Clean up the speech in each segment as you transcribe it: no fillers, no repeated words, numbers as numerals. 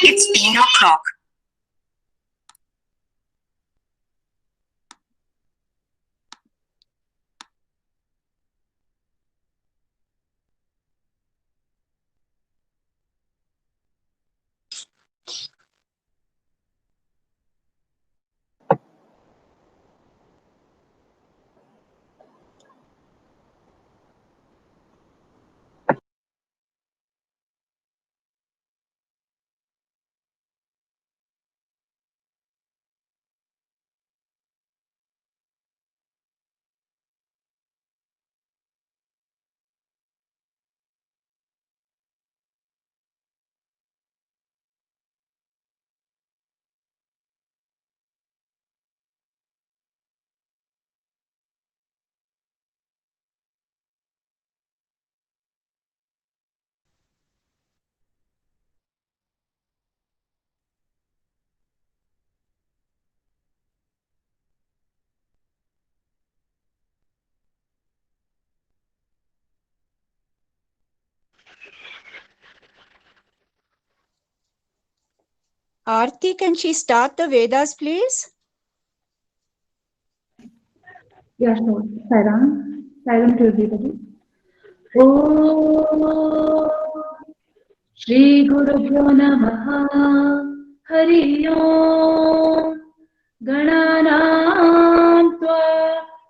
It's been o'clock. Aarti, can she start the Vedas, please? Yeah, sure. Sairam to everybody. Oh, Shri Guru Bhyo Namaha. Hari Om. Gananam Tva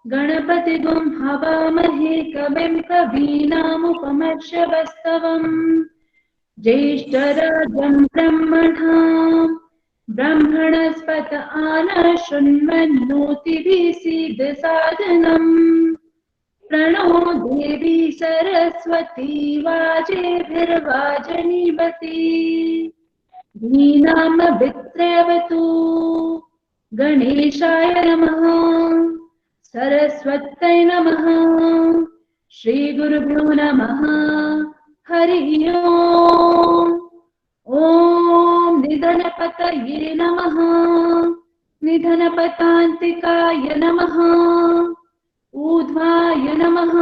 Ganapati Gum Havamahe Kavim Kavinamupamashavastavam ज्येष्ठराजं ब्रह्मणां ब्रह्मणस्पत आनशृण्वन्नोतिभिः सीदसादनम् प्रणो देवी सरस्वती वाजेभिर्वाजनीवती धीनामभित्रयवतु गणेशाय नमः सरस्वत्यै नमः श्रीगुरुभ्यो नमः हरिः ओम् ॐ निधनपतये नमः निधनपतान्तिकाय नमः ऊर्ध्वाय नमः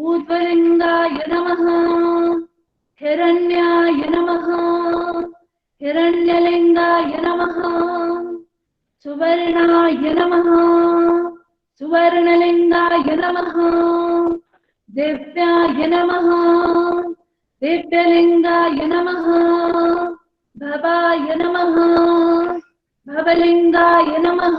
ऊर्ध्वलिङ्गाय नमः हिरण्याय नमः हिरण्यलिङ्गाय नमः सुवर्णाय नमः सुवर्णलिङ्गाय नमः दिव्याय नमः दिव्यलिङ्गाय नमः भवाय नमः भवलिङ्गाय नमः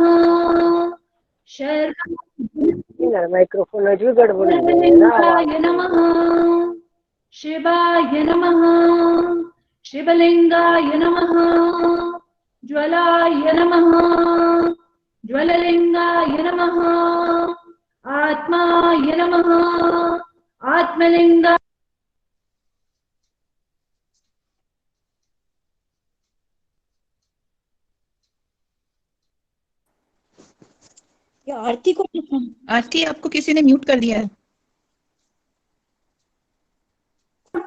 माइक्रोफोन हजू गड़बड़ है सर्वलिङ्गाय नमः शिवाय नमः शिवलिङ्गाय नमः ज्वलाय नमः ज्वललिङ्गाय नमः आत्माय नमः आत्मलिङ्गाय आरती को आरती आपको किसी ने म्यूट कर दिया है।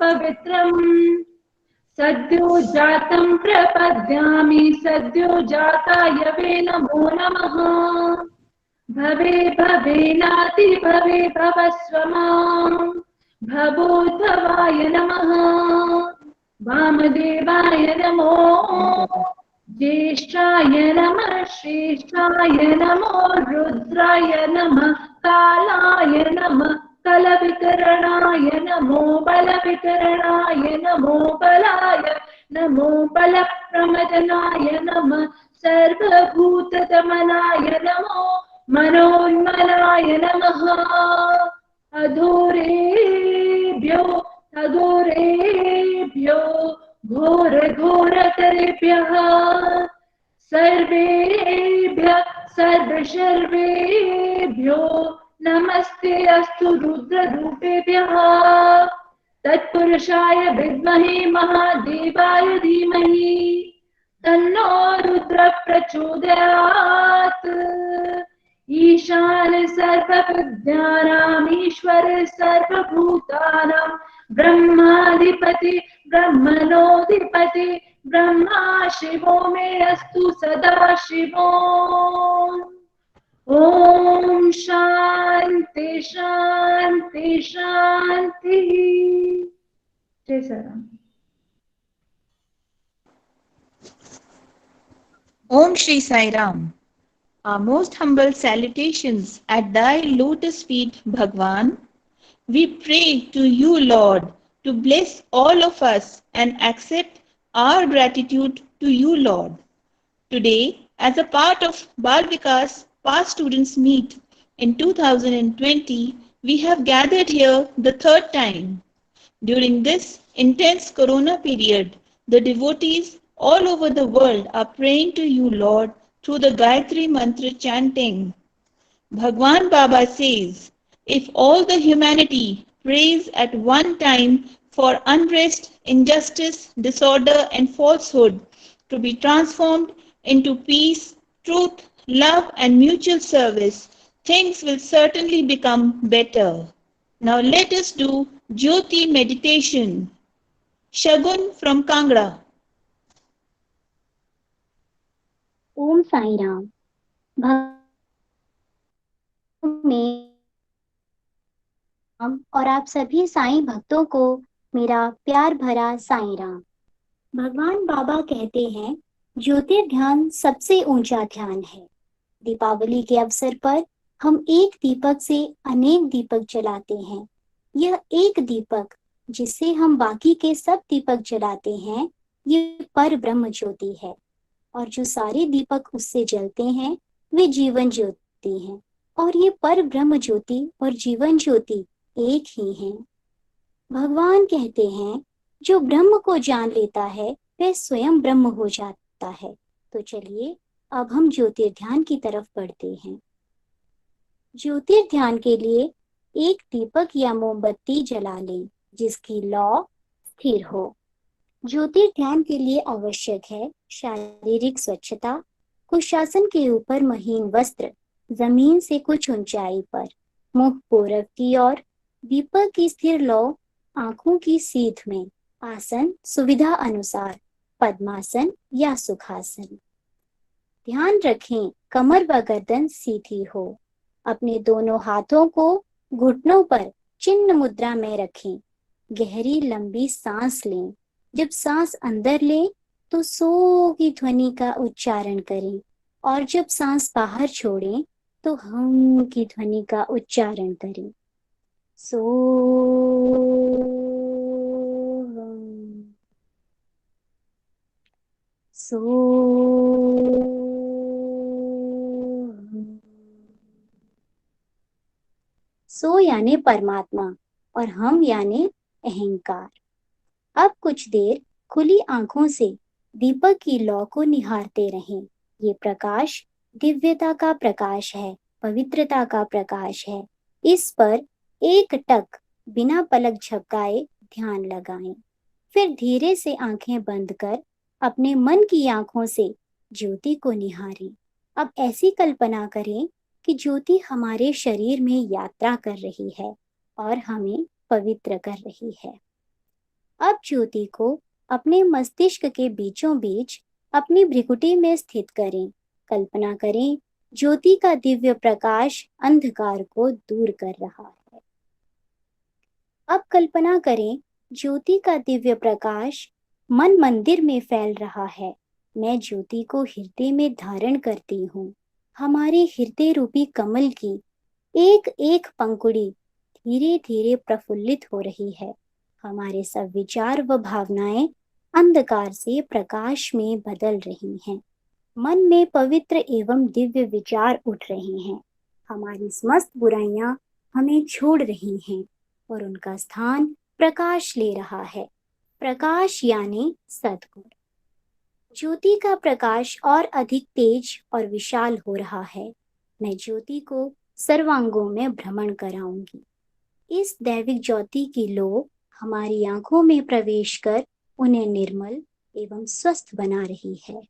पवित्रम् सद्यो जातं प्रपद्यामि सद्यो जाताय वे नमो नमः भवे भवेनाति भवे भवस्व मां भवोद्भवाय नमः वामदेवाय नमो ज्येष्ठाय नमः श्रेष्ठाय नमो रुद्राय नमः कालाय नमः कलविकरणाय नमो बलविकरणाय नमो बलाय नमो बलप्रमदनाय नमः सर्वभूतदमनाय नमो मनोन्मनाय नमः अधोरेभ्यो अधोरेभ्यो घोर घोरतरेभ्यः सर्वेभ्यः सर्वशर्वेभ्यो नमस्ते अस्तु रुद्ररूपेभ्यः तत्पुरुषाय विद्महे महादेवाय धीमहि तन्नो रुद्र प्रचोदयात् ईशान सर्वविद्यानाम् ईश्वर सर्वभूतानां ब्रह्माधिपति ब्रह्मणोऽधिपति ब्रह्मा शिवो मे अस्तु सदा शिवो ॐ शान्ति शान्ति शान्तिः। जय Shriram. Om Shri Sai Ram. Our most humble salutations at thy lotus feet, Bhagwan. We pray to you, Lord, to bless all of us and accept our gratitude to you, Lord. Today, as a part of Bal Vikas Past Students Meet in 2020, we have gathered here the third time. During this intense corona period, the devotees all over the world are praying to you, Lord, through the Gayatri Mantra chanting. Bhagwan Baba says, if all the humanity prays at one time for unrest, injustice, disorder and falsehood to be transformed into peace, truth, love and mutual service, things will certainly become better. Now let us do Jyoti meditation. Shagun from Kangra. ओम साई राम। में और आप सभी साईं भक्तों को मेरा प्यार भरा साईं राम। भगवान बाबा कहते हैं ज्योतिर्ध्यान सबसे ऊंचा ध्यान है। दीपावली के अवसर पर हम एक दीपक से अनेक दीपक जलाते हैं। यह एक दीपक जिससे हम बाकी के सब दीपक जलाते हैं, ये पर ब्रह्म ज्योति है। और जो सारे दीपक उससे जलते हैं वे जीवन ज्योति हैं। और ये पर ब्रह्म ज्योति और जीवन ज्योति एक ही हैं। भगवान कहते हैं जो ब्रह्म को जान लेता है वह स्वयं ब्रह्म हो जाता है। तो चलिए अब हम ज्योतिर्ध्यान की तरफ बढ़ते हैं। ज्योतिर्ध्यान के लिए एक दीपक या मोमबत्ती जला लें जिसकी लौ स्थिर हो। ज्योतिर्ध्यान के लिए आवश्यक है शारीरिक स्वच्छता, कुशासन के ऊपर महीन वस्त्र, जमीन से कुछ ऊंचाई पर, मुख पूरब की ओर, दीपक की स्थिर लौ आंखों की सीध में, आसन सुविधा अनुसार, पद्मासन या सुखासन। ध्यान रखें कमर व गर्दन सीधी हो। अपने दोनों हाथों को घुटनों पर चिन्ह मुद्रा में रखें। गहरी लंबी सांस लें। जब सांस अंदर लें तो सो की ध्वनि का उच्चारण करें और जब सांस बाहर छोड़ें तो हम की ध्वनि का उच्चारण करें। सो सो यानी परमात्मा और हम यानी अहंकार। अब कुछ देर खुली आंखों से दीपक की लौ को निहारते रहें। ये प्रकाश दिव्यता का प्रकाश है, पवित्रता का प्रकाश है। इस पर एक टक बिना पलक झपकाए ध्यान लगाएं। फिर धीरे से आंखें बंद कर अपने मन की आंखों से ज्योति को निहारें। अब ऐसी कल्पना करें कि ज्योति हमारे शरीर में यात्रा कर रही है और हमें पवित्र कर रही है। अब ज्योति को अपने मस्तिष्क के बीचों बीच अपनी भ्रिकुटी में स्थित करें। कल्पना करें ज्योति का दिव्य प्रकाश अंधकार को दूर कर रहा है। अब कल्पना करें ज्योति का दिव्य प्रकाश मन मंदिर में फैल रहा है। मैं ज्योति को हृदय में धारण करती हूँ। हमारे हृदय रूपी कमल की एक एक पंखुड़ी धीरे धीरे प्रफुल्लित हो रही है। हमारे सब विचार व भावनाएं अंधकार से प्रकाश में बदल रही हैं। मन में पवित्र एवं दिव्य विचार उठ रहे हैं। हमारी समस्त बुराइयां हमें छोड़ रही हैं और उनका स्थान प्रकाश ले रहा है। प्रकाश यानी सद्गुण। ज्योति का प्रकाश और अधिक तेज और विशाल हो रहा है। मैं ज्योति को सर्वांगों में भ्रमण कराऊंगी। इस दैविक ज्योति की लो हमारी आंखों में प्रवेश कर उन्हें निर्मल एवं स्वस्थ बना रही है।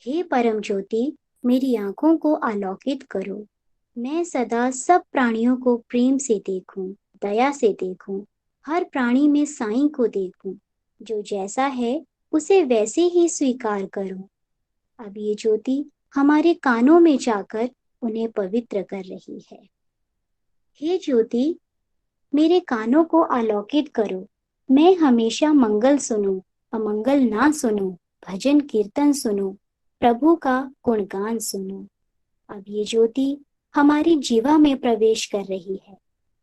हे परम ज्योति, मेरी आंखों को आलोकित करो। मैं सदा सब प्राणियों को प्रेम से देखूं, दया से देखूं, हर प्राणी में साईं को देखूं। जो जैसा है उसे वैसे ही स्वीकार करो। अब ये ज्योति हमारे कानों में जाकर उन्हें पवित्र कर रही है। हे ज्योति, मेरे कानों को आलोकित करो। मैं हमेशा मंगल सुनूं, अमंगल ना सुनूं, भजन कीर्तन सुनूं, प्रभु का गुणगान सुनूं। अब ये ज्योति हमारी जीवा में प्रवेश कर रही है।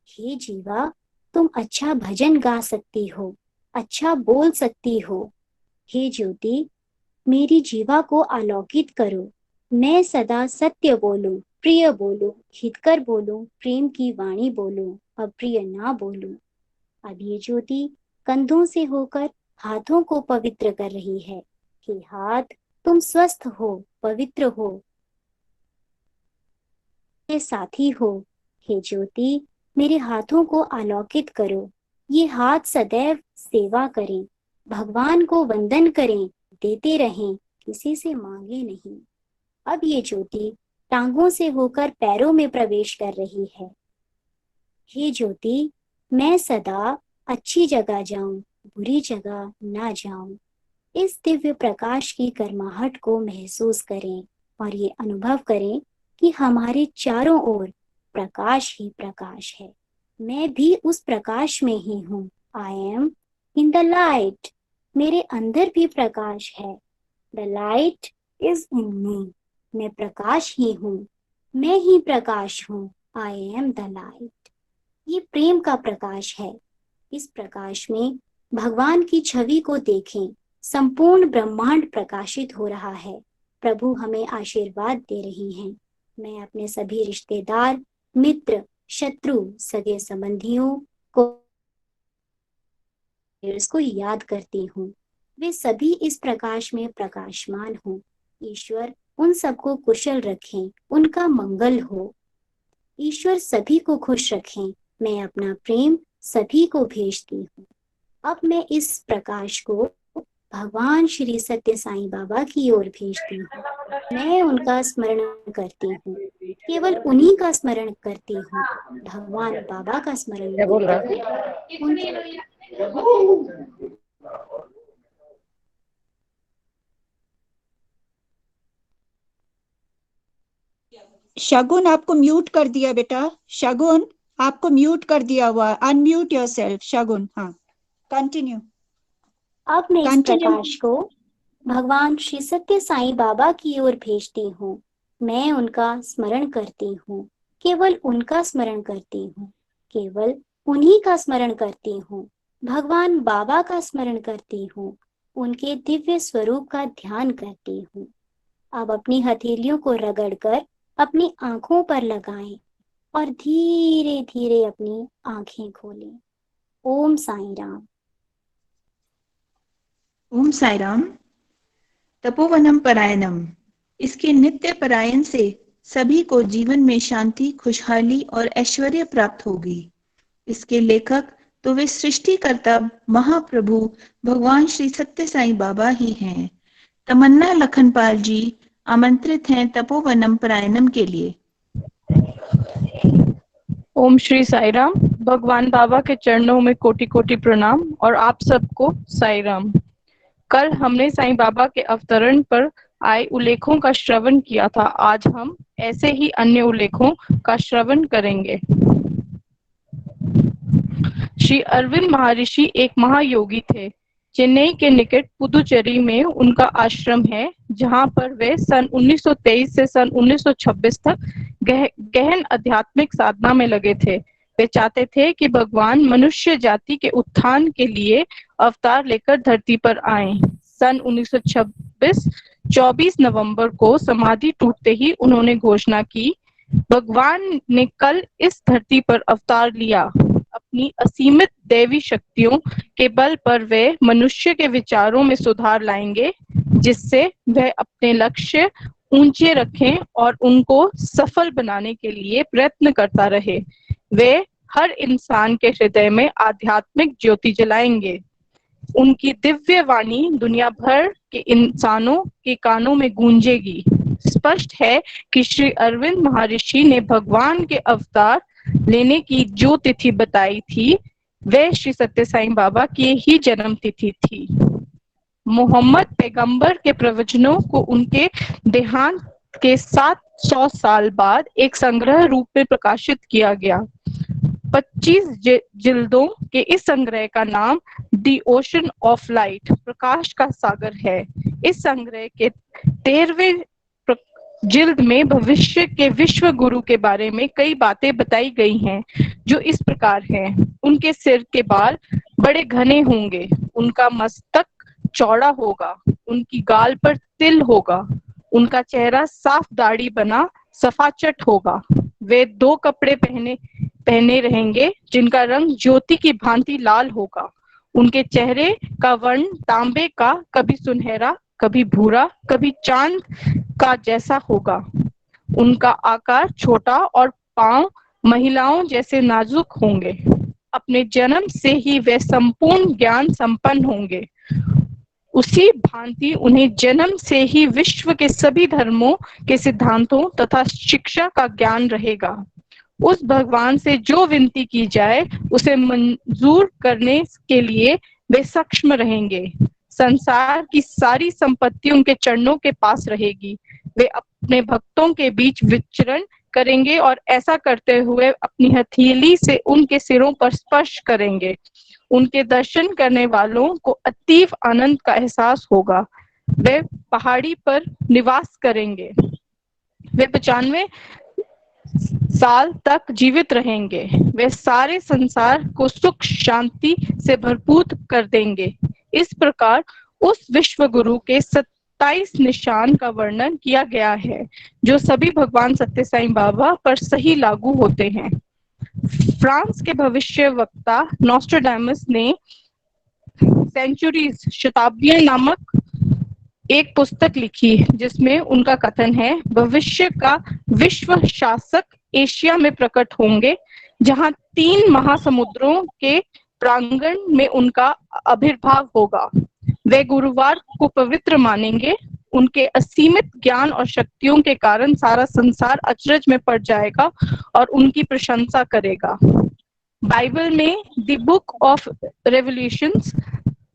हे जीवा, तुम अच्छा भजन गा सकती हो, अच्छा बोल सकती हो। हे ज्योति, मेरी जीवा को आलोकित करो। मैं सदा सत्य बोलूं, प्रिय बोलूं, हितकर बोलूं, प्रेम की वाणी बोलूं, अप्रिय ना बोलूं। अब ये ज्योति कंधों से होकर हाथों को पवित्र कर रही है। हे हाथ, तुम स्वस्थ हो, पवित्र हो, मेरे साथी हो। हे ज्योति, मेरे हाथों को आलोकित करो। ये हाथ सदैव सेवा करें, भगवान को वंदन करें, देते रहें, किसी से मांगे नहीं। अब ये ज्योति टांगों से होकर पैरों में प्रवेश कर रही है। हे ज्योति, मैं सदा अच्छी जगह जाऊं, बुरी जगह ना जाऊं। इस दिव्य प्रकाश की गर्माहट को महसूस करें और ये अनुभव करें कि हमारे चारों ओर प्रकाश ही प्रकाश है। मैं भी उस प्रकाश में ही हूँ। I am in the light. मेरे अंदर भी प्रकाश है। द लाइट इज इन मी। मैं प्रकाश ही हूँ, मैं ही प्रकाश हूँ। I am the light. ये प्रेम का प्रकाश है। इस प्रकाश में भगवान की छवि को देखें। संपूर्ण ब्रह्मांड प्रकाशित हो रहा है। प्रभु हमें आशीर्वाद दे रही हैं। मैं अपने सभी रिश्तेदार, मित्र, शत्रु, सगे संबंधियों को इसको याद करती हूँ। वे सभी इस प्रकाश में प्रकाशमान हो। ईश्वर उन सबको कुशल रखें, उनका मंगल हो। ईश्वर सभी को खुश रखें। मैं अपना प्रेम सभी को भेजती हूँ। अब मैं इस प्रकाश को भगवान श्री सत्य साईं बाबा की ओर भेजती हूँ। मैं उनका स्मरण करती हूँ, केवल उन्हीं का स्मरण करती हूँ। भगवान बाबा का स्मरण क्या बोल रहा करती है? हूँ। शगुन, आपको म्यूट कर दिया बेटा। शगुन, आपको म्यूट कर दिया हुआ। अनम्यूट योरसेल्फ शगुन। हाँ, कंटिन्यू। अब मैं इस कंटिन्यू। प्रकाश को भगवान श्री सत्य साईं बाबा की ओर भेजती हूँ। मैं उनका स्मरण करती हूँ, केवल उनका स्मरण करती हूँ, केवल उन्हीं का स्मरण करती हूँ। भगवान बाबा का स्मरण करती हूँ, उनके दिव्य स्वरूप का ध्यान करती हूँ। अब अपनी हथेलियों को रगड़कर अपनी आंखों पर लगाएं और धीरे धीरे अपनी आंखें खोलें। ओम साईं राम। ओम साई राम। तपोवनम परायणम। इसके नित्य परायण से सभी को जीवन में शांति, खुशहाली और ऐश्वर्य प्राप्त होगी। इसके लेखक तो वे सृष्टिकर्ता महाप्रभु भगवान श्री सत्य साईं बाबा ही हैं। तमन्ना लखनपाल जी आमंत्रित हैं तपोवनम परायणम के लिए। ओम श्री साई राम। भगवान बाबा के चरणों में कोटि कोटि प्रणाम और आप सबको साई राम। कल हमने साईं बाबा के अवतरण पर आए उल्लेखों का श्रवण किया था। आज हम ऐसे ही अन्य उल्लेखों का श्रवण करेंगे। श्री अरविंद महर्षि एक महायोगी थे। चेन्नई के निकट पुदुचेरी में उनका आश्रम है, जहां पर वे सन 1923 से सन 1926 तक गहन आध्यात्मिक साधना में लगे थे। वे चाहते थे कि भगवान मनुष्य जाति के उत्थान के लिए अवतार लेकर धरती पर आए। सन 1926 24 नवंबर को समाधि टूटते ही उन्होंने घोषणा की, भगवान ने कल इस धरती पर अवतार लिया। अपनी असीमित दैवी शक्तियों के बल पर वे मनुष्य के विचारों में सुधार लाएंगे, जिससे वह अपने लक्ष्य ऊंचे रखें और उनको सफल बनाने के लिए प्रयत्न करता रहे। वे हर इंसान के हृदय में आध्यात्मिक ज्योति जलाएंगे। उनकी दिव्य वाणी दुनिया भर के इंसानों के कानों में गूंजेगी। स्पष्ट है कि श्री अरविंद महर्षि ने भगवान के अवतार लेने की जो तिथि बताई थी, वह श्री सत्य साईं बाबा की ही जन्म तिथि थी। मोहम्मद पैगंबर के प्रवचनों को उनके देहांत के 700 साल बाद एक संग्रह रूप में प्रकाशित किया गया। 25 जिल्दों के इस संग्रह का नाम द ओशन ऑफ लाइट, प्रकाश का सागर है। इस संग्रह के 13वें जिल्द में भविष्य के विश्व गुरु के बारे में कई बातें बताई गई हैं, जो इस प्रकार हैं। उनके सिर के बाल बड़े घने होंगे, उनका मस्तक चौड़ा होगा, उनकी गाल पर तिल होगा, उनका चेहरा साफ दाढ़ी बना सफाचट होगा। वे 2 कपड़े पहने रहेंगे, जिनका रंग ज्योति की भांति लाल होगा। उनके चेहरे का वर्ण तांबे का, कभी सुनहरा, कभी भूरा, कभी चांद का जैसा होगा। उनका आकार छोटा और पांव महिलाओं जैसे नाजुक होंगे। अपने जन्म से ही वे संपूर्ण ज्ञान संपन्न होंगे। उसी भांति उन्हें जन्म से ही विश्व के सभी धर्मों के सिद्धांतों तथा शिक्षा का ज्ञान रहेगा। उस भगवान से जो विनती की जाए उसे मंजूर करने के लिए वे सक्षम रहेंगे। संसार की सारी संपत्ति उनके चरणों के पास रहेगी। वे अपने भक्तों के बीच विचरण करेंगे और ऐसा करते हुए अपनी हथेली से उनके सिरों पर स्पर्श करेंगे। उनके दर्शन करने वालों को अतीव आनंद का एहसास होगा। वे पहाड़ी पर निवास करेंगे। वे 95 साल तक जीवित रहेंगे। वे सारे संसार को सुख शांति से भरपूर कर देंगे। इस प्रकार उस विश्व गुरु के 27 निशान का वर्णन किया गया है, जो सभी भगवान सत्य साईं बाबा पर सही लागू होते हैं। फ्रांस के भविष्यवक्ता नॉस्ट्राडामस ने सेंचुरीज शताब्दियां नामक एक पुस्तक लिखी, जिसमें उनका कथन है, भविष्य का विश्व शासक एशिया में प्रकट होंगे, जहां 3 महासमुद्रों के प्रांगण में उनका आविर्भाव होगा। वे गुरुवार को पवित्र मानेंगे। उनके असीमित ज्ञान और शक्तियों के कारण सारा संसार अचरज में पड़ जाएगा और उनकी प्रशंसा करेगा। बाइबल में द बुक ऑफ रेवल्यूशंस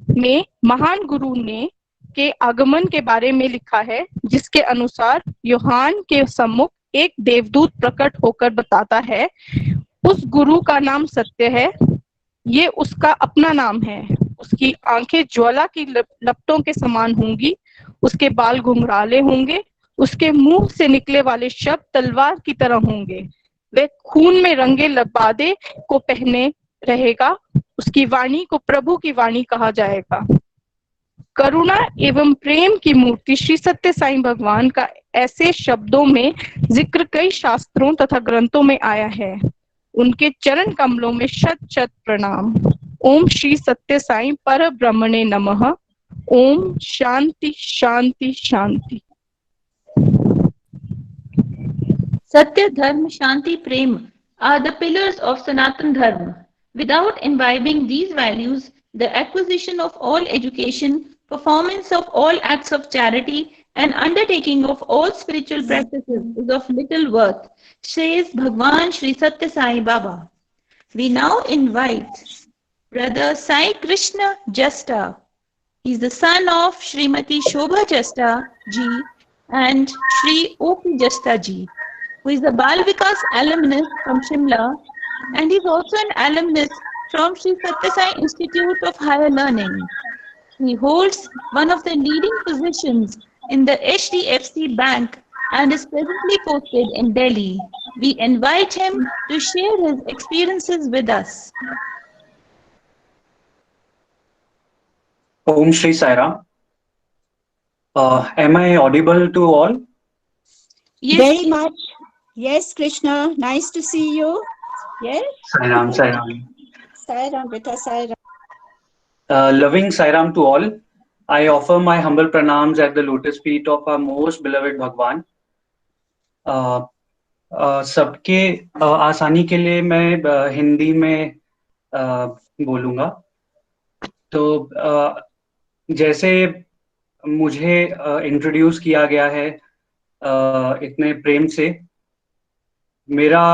में महान गुरु ने के आगमन के बारे में लिखा है, जिसके अनुसार यूहान के सम्मुख एक देवदूत प्रकट होकर बताता है, उस गुरु का नाम सत्य है, ये उसका अपना नाम है। उसकी आंखें ज्वाला की लपटों के समान होंगी, उसके बाल घुंघराले होंगे, उसके मुंह से निकले वाले शब्द तलवार की तरह होंगे। वह खून में रंगे लबादे को पहने रहेगा। उसकी वाणी को प्रभु की वाणी कहा जाएगा। करुणा एवं प्रेम की मूर्ति श्री सत्य साईं भगवान का ऐसे शब्दों में जिक्र कई शास्त्रों तथा ग्रंथों में आया है। उनके चरण कमलों में शत शत प्रणाम। ओम श्री सत्य साईं पर ब्रह्मणे नमः। ओम शांति शांति शांति। Satya, Dharma, Shanti, Prem are the pillars of Sanatan Dharma. Without imbibing these values, the acquisition of all education, performance of all acts of charity, and undertaking of all spiritual practices is of little worth, says Bhagwan Sri Satya Sai Baba. We now invite Brother Sai Krishna Jasta. He is the son of Srimati Shobha Jasta ji and Sri O.P. Jasta ji, who is a Bal Vikas alumnus from Shimla, and he is also an alumnus from Sri Satya Sai Institute of Higher Learning. He holds one of the leading positions in the HDFC Bank and is presently posted in Delhi. We invite him to share his experiences with us. Om Shri Sai Ram. Am I audible to all? Yes, Very much. Yes, Krishna. Nice to see you. Yes. Sai Ram, Sai Ram. Sai Ram, beta Sai Ram. Loving Sai Ram to all, I offer my humble pranams at the lotus feet of our most beloved Bhagwan. सबके आसानी के लिए मैं हिंदी में बोलूँगा। तो जैसे मुझे इंट्रोड्यूस किया गया है इतने प्रेम से, मेरा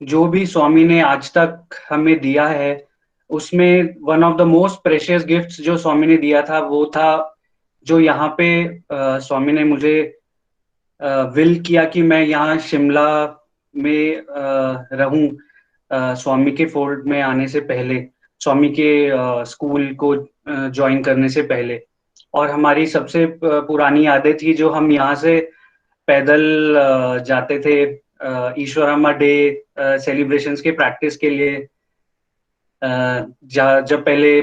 जो भी स्वामी ने आज तक हमें दिया है, उसमें one of the most precious gifts जो स्वामी ने दिया था वो था जो यहाँ पे स्वामी ने मुझे विल किया कि मैं यहाँ शिमला में रहूं स्वामी के फोल्ड में आने से पहले, स्वामी के स्कूल को ज्वाइन करने से पहले। और हमारी सबसे पुरानी यादें थी जो हम यहाँ से पैदल जाते थे ईश्वरामा डे सेलिब्रेशंस के प्रैक्टिस के लिए, जब पहले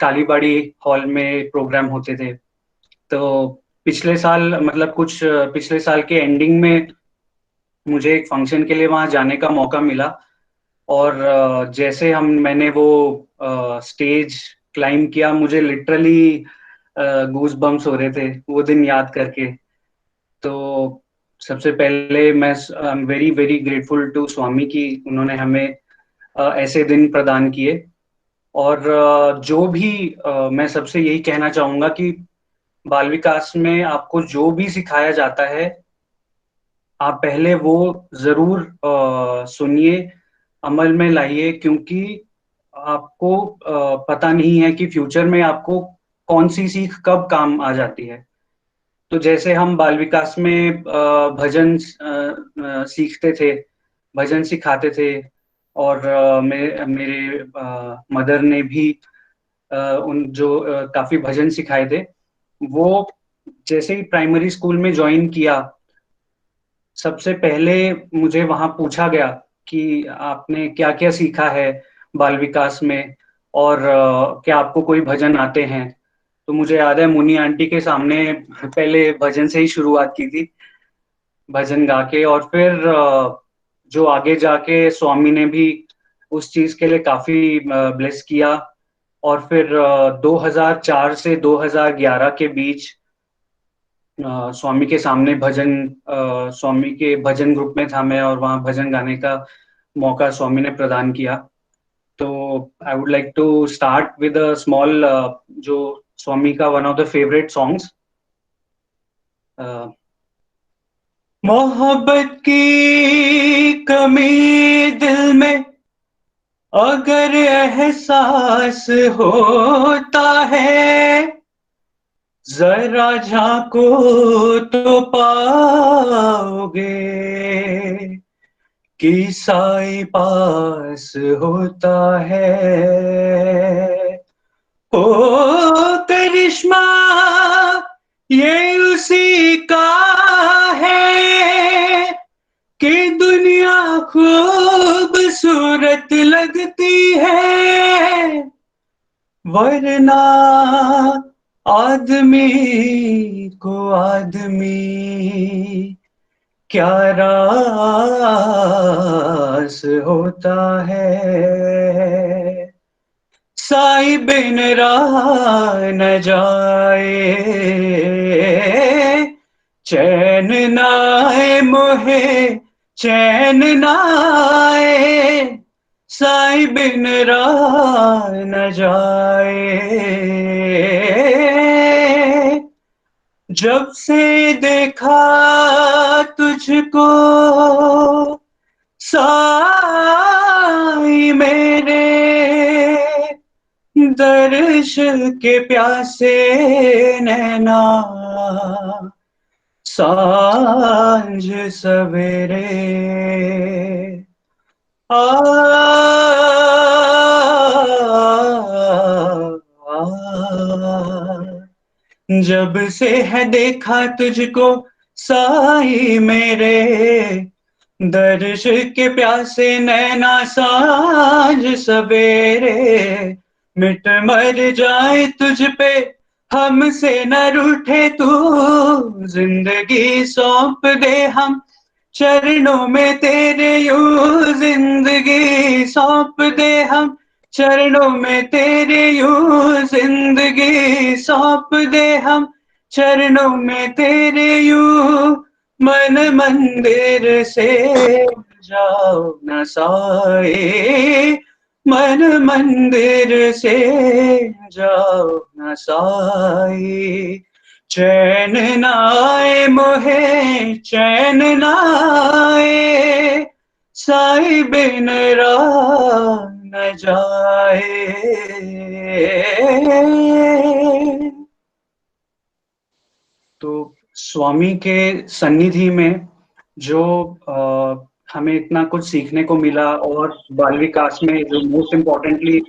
कालीबाड़ी हॉल में प्रोग्राम होते थे। तो पिछले साल के एंडिंग में मुझे एक फंक्शन के लिए वहां जाने का मौका मिला, और जैसे मैंने वो स्टेज क्लाइम किया, मुझे लिटरली गूज बम्स हो रहे थे वो दिन याद करके। तो सबसे पहले मैं I am very very grateful to Swami की उन्होंने हमें ऐसे दिन प्रदान किए। और जो भी मैं सबसे यही कहना चाहूँगा कि बाल विकास में आपको जो भी सिखाया जाता है, आप पहले वो जरूर सुनिए, अमल में लाइए, क्योंकि आपको पता नहीं है कि फ्यूचर में आपको कौन सी सीख कब काम आ जाती है। तो जैसे हम बाल विकास में भजन सीखते थे, भजन सिखाते थे, और मेरे मदर ने भी उन जो काफी भजन सिखाए थे। वो जैसे ही प्राइमरी स्कूल में ज्वाइन किया, सबसे पहले मुझे वहां पूछा गया कि आपने क्या क्या सीखा है बाल विकास में, और क्या आपको कोई भजन आते हैं। तो मुझे याद है मुन्नी आंटी के सामने पहले भजन से ही शुरुआत की थी, भजन गा के, और फिर जो आगे जाके स्वामी ने भी उस चीज के लिए काफी ब्लेस किया। और फिर 2004 से 2011 के बीच स्वामी के सामने भजन, स्वामी के भजन ग्रुप में था मैं, और वहाँ भजन गाने का मौका स्वामी ने प्रदान किया। तो I would like to start with a small, जो स्वामी का one of the favourite songs, मोहब्बत की कमी दिल में अगर एहसास होता है, जरा झांको तो पाओगे कि साईं पास होता है। ओ करिश्मा ये उसी का है कि दुनिया खूबसूरत लगती है, वरना आदमी को आदमी क्या रास होता है। साई बिन राह न जाए, चैन नाए मोहे चैन नाए, साई बिन राह न जाए। जब से देखा तुझको साई मेरे, दर्श के प्यासे नैना सांझ सवेरे। जब से है देखा तुझको साई मेरे, दर्श के प्यासे नैना सांझ सवेरे। मिट मर जाए तुझ पे हमसे न रूठे तू, जिंदगी सौंप दे हम चरणों में तेरे यूं, जिंदगी सौंप दे हम चरणों में तेरे यूं, जिंदगी सौंप दे हम चरणों में तेरे यूं। मन मंदिर से जाओ न साए, मन मंदिर से जाओ न साए, चैन नाए मोहे चैन नाए, साई बिन राह न जाए। तो स्वामी के सन्निधि में जो हमें इतना कुछ सीखने को मिला, और बाल विकास में जो मोस्ट इम्पोर्टेंटली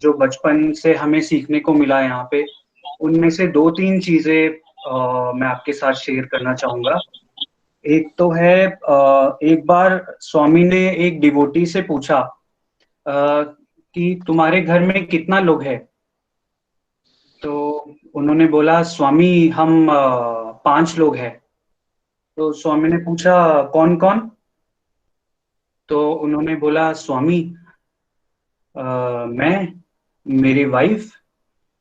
जो बचपन से हमें सीखने को मिला यहाँ पे, उनमें से 2-3 चीजें मैं आपके साथ शेयर करना चाहूंगा। एक तो है, एक बार स्वामी ने एक डिवोटी से पूछा कि तुम्हारे घर में कितना लोग हैं। तो उन्होंने बोला स्वामी हम 5 लोग हैं। तो स्वामी ने पूछा कौन कौन। तो उन्होंने बोला स्वामी मैं, मेरी वाइफ,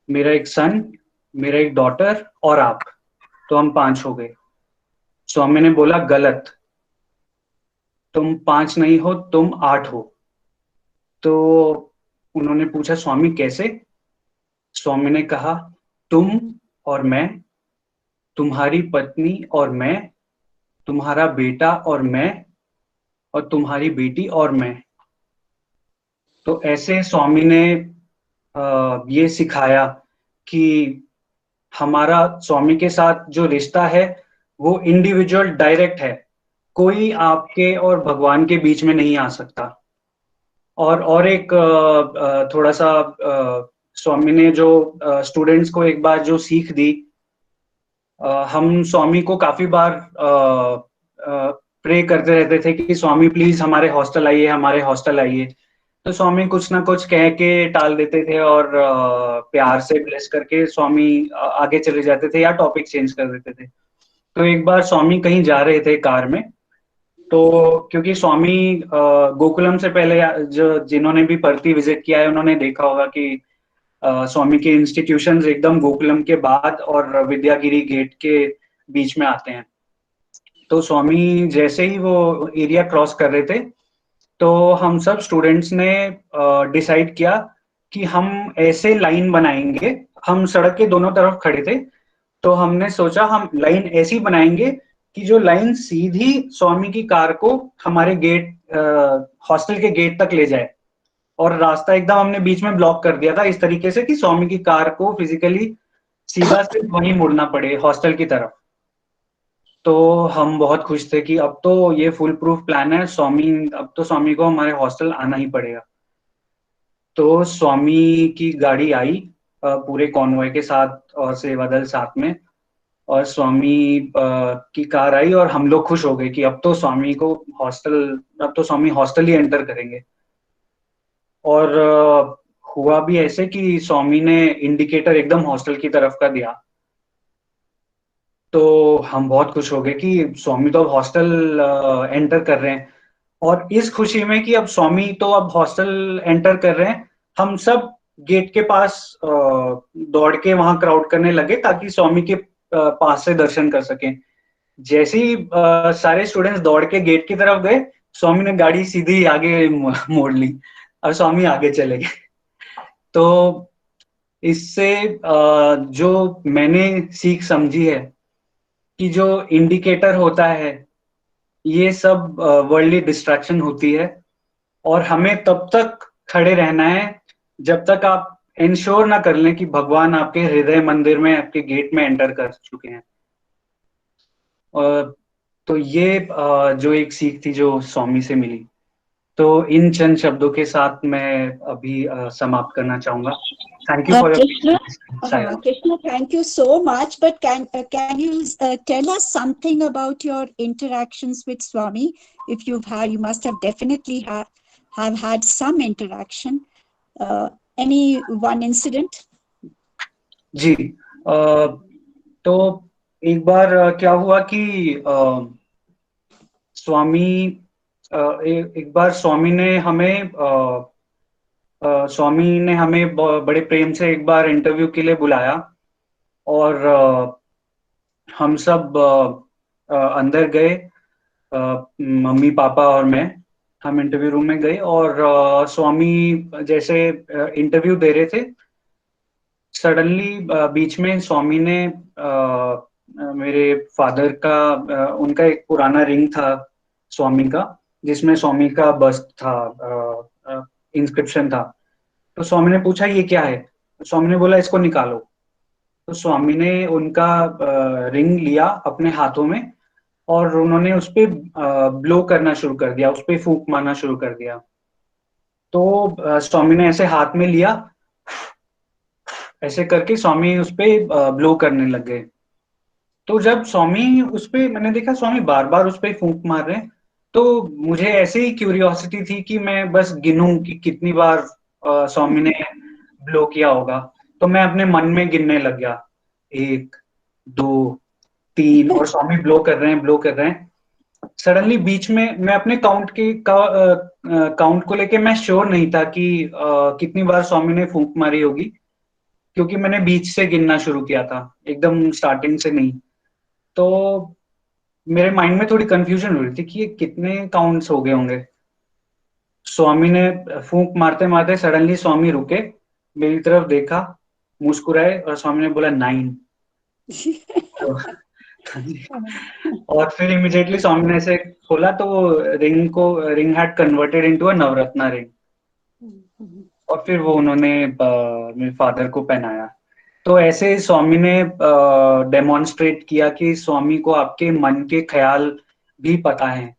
मेरा एक सन, मेरा एक डॉटर और आप, तो हम 5 हो गए। स्वामी ने बोला गलत, तुम 5 नहीं हो, तुम 8 हो। तो उन्होंने पूछा स्वामी कैसे। स्वामी ने कहा तुम और मैं, तुम्हारी पत्नी और मैं, तुम्हारा बेटा और मैं, और तुम्हारी बेटी और मैं। तो ऐसे स्वामी ने ये सिखाया कि हमारा स्वामी के साथ जो रिश्ता है वो इंडिविजुअल डायरेक्ट है, कोई आपके और भगवान के बीच में नहीं आ सकता। और एक थोड़ा सा स्वामी ने जो स्टूडेंट्स को एक बार जो सीख दी, हम स्वामी को काफी बार प्रे करते रहते थे कि स्वामी प्लीज हमारे हॉस्टल आइए, हमारे हॉस्टल आइए। तो स्वामी कुछ ना कुछ कह के टाल देते थे और प्यार से ब्लेस करके स्वामी आगे चले जाते थे या टॉपिक चेंज कर देते थे। तो एक बार स्वामी कहीं जा रहे थे कार में, तो क्योंकि स्वामी गोकुलम से पहले जो जिन्होंने भी परती विजिट किया है उन्होंने देखा होगा कि स्वामी के इंस्टीट्यूशंस एकदम गोकुलम के बाद और विद्यागिरी गेट के बीच में आते हैं। तो स्वामी जैसे ही वो एरिया क्रॉस कर रहे थे तो हम सब स्टूडेंट्स ने डिसाइड किया कि हम ऐसे लाइन बनाएंगे, हम सड़क के दोनों तरफ खड़े थे, तो हमने सोचा हम लाइन ऐसी बनाएंगे कि जो लाइन सीधी स्वामी की कार को हमारे गेट हॉस्टल के गेट तक ले जाए, और रास्ता एकदम हमने बीच में ब्लॉक कर दिया था इस तरीके से कि स्वामी की कार को फिजिकली सीधा सिर्फ वहीं मुड़ना पड़े हॉस्टल की तरफ। तो हम बहुत खुश थे कि अब तो ये फुल प्रूफ प्लान है, अब तो स्वामी को हमारे हॉस्टल आना ही पड़ेगा। तो स्वामी की गाड़ी आई पूरे कॉन्वॉय के साथ और सेवादल साथ में, और स्वामी की कार आई और हम लोग खुश हो गए कि अब तो स्वामी हॉस्टल ही एंटर करेंगे। और हुआ भी ऐसे कि स्वामी ने इंडिकेटर एकदम हॉस्टल की तरफ का दिया, तो हम बहुत खुश हो गए कि स्वामी तो अब हॉस्टल एंटर कर रहे हैं। और इस खुशी में कि अब स्वामी तो अब हॉस्टल एंटर कर रहे हैं, हम सब गेट के पास दौड़ के वहां क्राउड करने लगे ताकि स्वामी के पास से दर्शन कर सकें। जैसे ही सारे स्टूडेंट्स दौड़ के गेट की तरफ गए, स्वामी ने गाड़ी सीधी आगे मोड़ ली और स्वामी आगे चले गए। तो इससे जो मैंने सीख समझी है कि जो इंडिकेटर होता है ये सब वर्ल्डली डिस्ट्रैक्शन होती है, और हमें तब तक खड़े रहना है जब तक आप इंश्योर ना कर लें कि भगवान आपके हृदय मंदिर में, आपके गेट में एंटर कर चुके हैं। तो ये जो एक सीख थी जो स्वामी से मिली, तो इन चंद शब्दों के साथ मैं अभी समाप्त करना चाहूंगा। Thank you for Krishna, Krishna, thank you so much. But can you tell us something about your interactions with Swami? If you've had, you must have definitely have had some interaction. Any one incident? जी, तो एक बार क्या हुआ कि एक बार स्वामी ने हमें बड़े प्रेम से एक बार इंटरव्यू के लिए बुलाया, और हम सब अंदर गए, मम्मी पापा और मैं, हम इंटरव्यू रूम में गए और स्वामी जैसे इंटरव्यू दे रहे थे, सडनली बीच में स्वामी ने मेरे फादर का उनका एक पुराना रिंग था स्वामी का, जिसमें स्वामी का बस्ट था, इंस्क्रिप्शन था। तो स्वामी ने पूछा ये क्या है? स्वामी ने बोला इसको निकालो। तो स्वामी ने उनका रिंग लिया अपने हाथों में और उन्होंने उस पे ब्लो करना शुरू कर दिया, उस पे फूंक मारना शुरू कर दिया। तो स्वामी ने ऐसे हाथ में लिया, ऐसे करके स्वामी उस पे ब्लो करने लग गए। तो जब स्वामी उस पे, मैंने देखा स्वामी बार बार उस पे फूंक मार रहे हैं, तो मुझे ऐसे ही क्यूरियोसिटी थी कि मैं बस गिनूं कि कितनी बार स्वामी ने ब्लो किया होगा। तो मैं अपने मन में गिनने लग गया, 1 2 3, और स्वामी ब्लो कर रहे हैं। सडनली बीच में मैं अपने काउंट को लेके मैं श्योर नहीं था कि कितनी बार स्वामी ने फूंक मारी होगी, क्योंकि मैंने बीच से गिनना शुरू किया था, एकदम स्टार्टिंग से नहीं। तो मेरे माइंड में थोड़ी कंफ्यूजन हो रही थी कि ये कितने काउंट्स हो गए होंगे। स्वामी ने फूंक मारते मारते सडनली स्वामी रुके, मेरी तरफ देखा, मुस्कुराए और स्वामी ने बोला 9। और फिर इमीडिएटली स्वामी ने ऐसे खोला तो ring had converted into a Navratna ring, और फिर वो उन्होंने मेरे फादर को पहनाया। तो ऐसे स्वामी ने डेमोन्स्ट्रेट किया कि स्वामी को आपके मन के ख्याल भी पता है।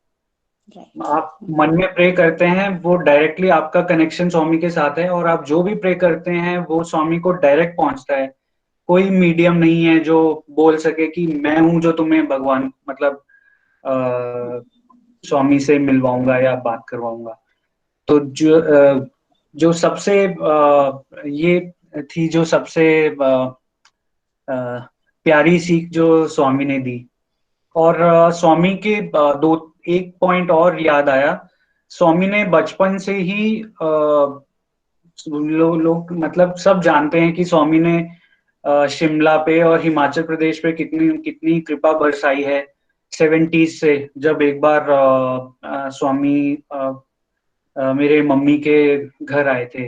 Right. आप मन में प्रे करते हैं, वो डायरेक्टली आपका कनेक्शन स्वामी के साथ है, और आप जो भी प्रे करते हैं वो स्वामी को डायरेक्ट पहुंचता है। कोई मीडियम नहीं है जो बोल सके कि मैं हूं जो तुम्हें भगवान मतलब स्वामी से मिलवाऊंगा या बात करवाऊंगा। तो जो सबसे ये थी जो सबसे प्यारी सीख जो स्वामी ने दी। और स्वामी के दो एक पॉइंट और याद आया। स्वामी ने बचपन से ही लोग मतलब सब जानते हैं कि स्वामी ने शिमला पे और हिमाचल प्रदेश पे कितनी कितनी कृपा बरसाई है 70s से। जब एक बार स्वामी मेरे मम्मी के घर आए थे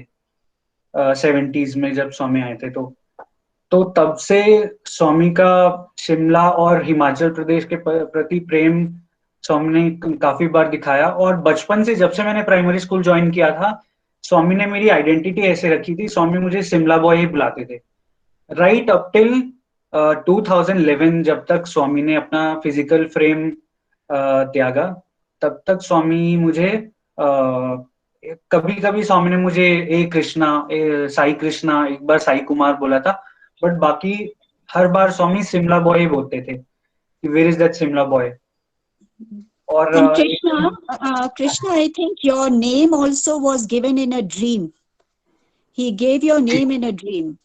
70s में, जब स्वामी आए थे, तो तब से स्वामी का शिमला और हिमाचल प्रदेश के प्रति प्रेम स्वामी ने काफी बार दिखाया। और बचपन से, जब से मैंने प्राइमरी स्कूल ज्वाइन किया था, स्वामी ने मेरी आइडेंटिटी ऐसे रखी थी, स्वामी मुझे शिमला बॉय ही बुलाते थे। राइट अप टिल 2011, जब तक स्वामी ने अपना फिजिकल फ्रेम त्यागा, तब तक स्वामी मुझे कभी कभी स्वामी ने मुझे ए कृष्णा, साई कृष्णा, एक बार साई कुमार बोला था, बट बाकी हर बार स्वामी शिमला बॉय ही बोलते थे कि where is that Shimla boy. और And Krishna, I think your name also was given in a dream. He gave your name in a dream,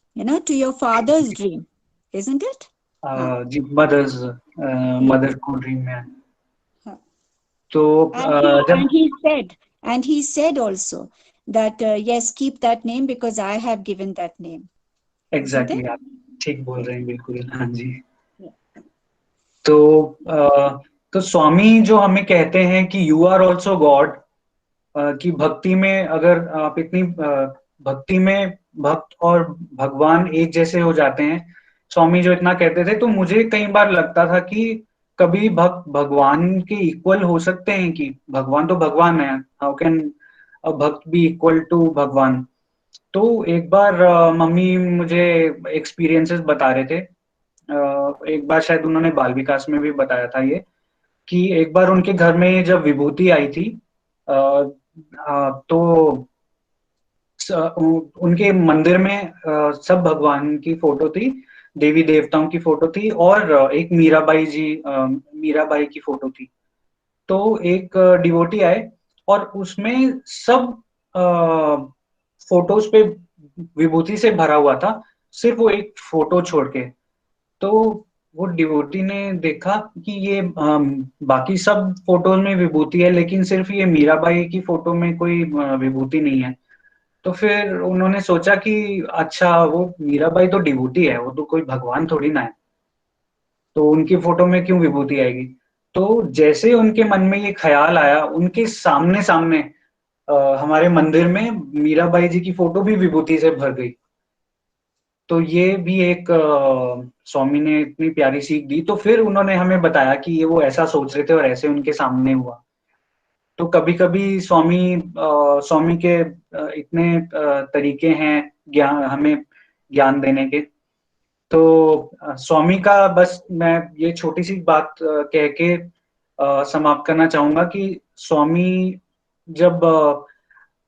to your father's dream, isn't it? जी, mother को dream में। हाँ. तो and he said also that yes, keep that name because I have given that name. Exactly, आप ठीक बोल रहे हैं, बिल्कुल। हाँ जी। तो स्वामी जो हमें कहते हैं कि यू आर ऑल्सो गॉड, कि भक्ति में अगर आप इतनी भक्ति में भक्त और भगवान एक जैसे हो जाते हैं, स्वामी जो इतना कहते थे, तो मुझे कई बार लगता था कि कभी भक्त भगवान के इक्वल हो सकते हैं कि भगवान तो भगवान है, हाउ कैन अ भक्त बी इक्वल टू भगवान। तो एक बार मम्मी मुझे एक्सपीरियंसेस बता रहे थे। एक बार शायद उन्होंने बाल विकास में भी बताया था ये, कि एक बार उनके घर में जब विभूति आई थी, तो उनके मंदिर में सब भगवान की फोटो थी, देवी देवताओं की फोटो थी, और एक मीराबाई की फोटो थी। तो एक डिवोटी आए और उसमें सब फोटोज पे विभूति से भरा हुआ था, सिर्फ वो एक फोटो छोड़ के। तो वो डिवोटी ने देखा कि ये बाकी सब फोटोज में विभूति है, लेकिन सिर्फ ये मीराबाई की फोटो में कोई विभूति नहीं है। तो फिर उन्होंने सोचा कि अच्छा, वो मीराबाई तो डिवोटी है, वो तो कोई भगवान थोड़ी ना है, तो उनकी फोटो में क्यों विभूति आएगी। तो जैसे उनके मन में ये ख्याल आया, उनके सामने सामने हमारे मंदिर में मीराबाई जी की फोटो भी विभूति से भर गई। तो ये भी एक स्वामी ने इतनी प्यारी सीख दी। तो फिर उन्होंने हमें बताया कि ये वो ऐसा सोच रहे थे और ऐसे उनके सामने हुआ। तो कभी कभी स्वामी के इतने तरीके हैं हमें ज्ञान देने के। तो स्वामी का बस मैं ये छोटी सी बात कह के समाप्त करना चाहूंगा कि स्वामी जब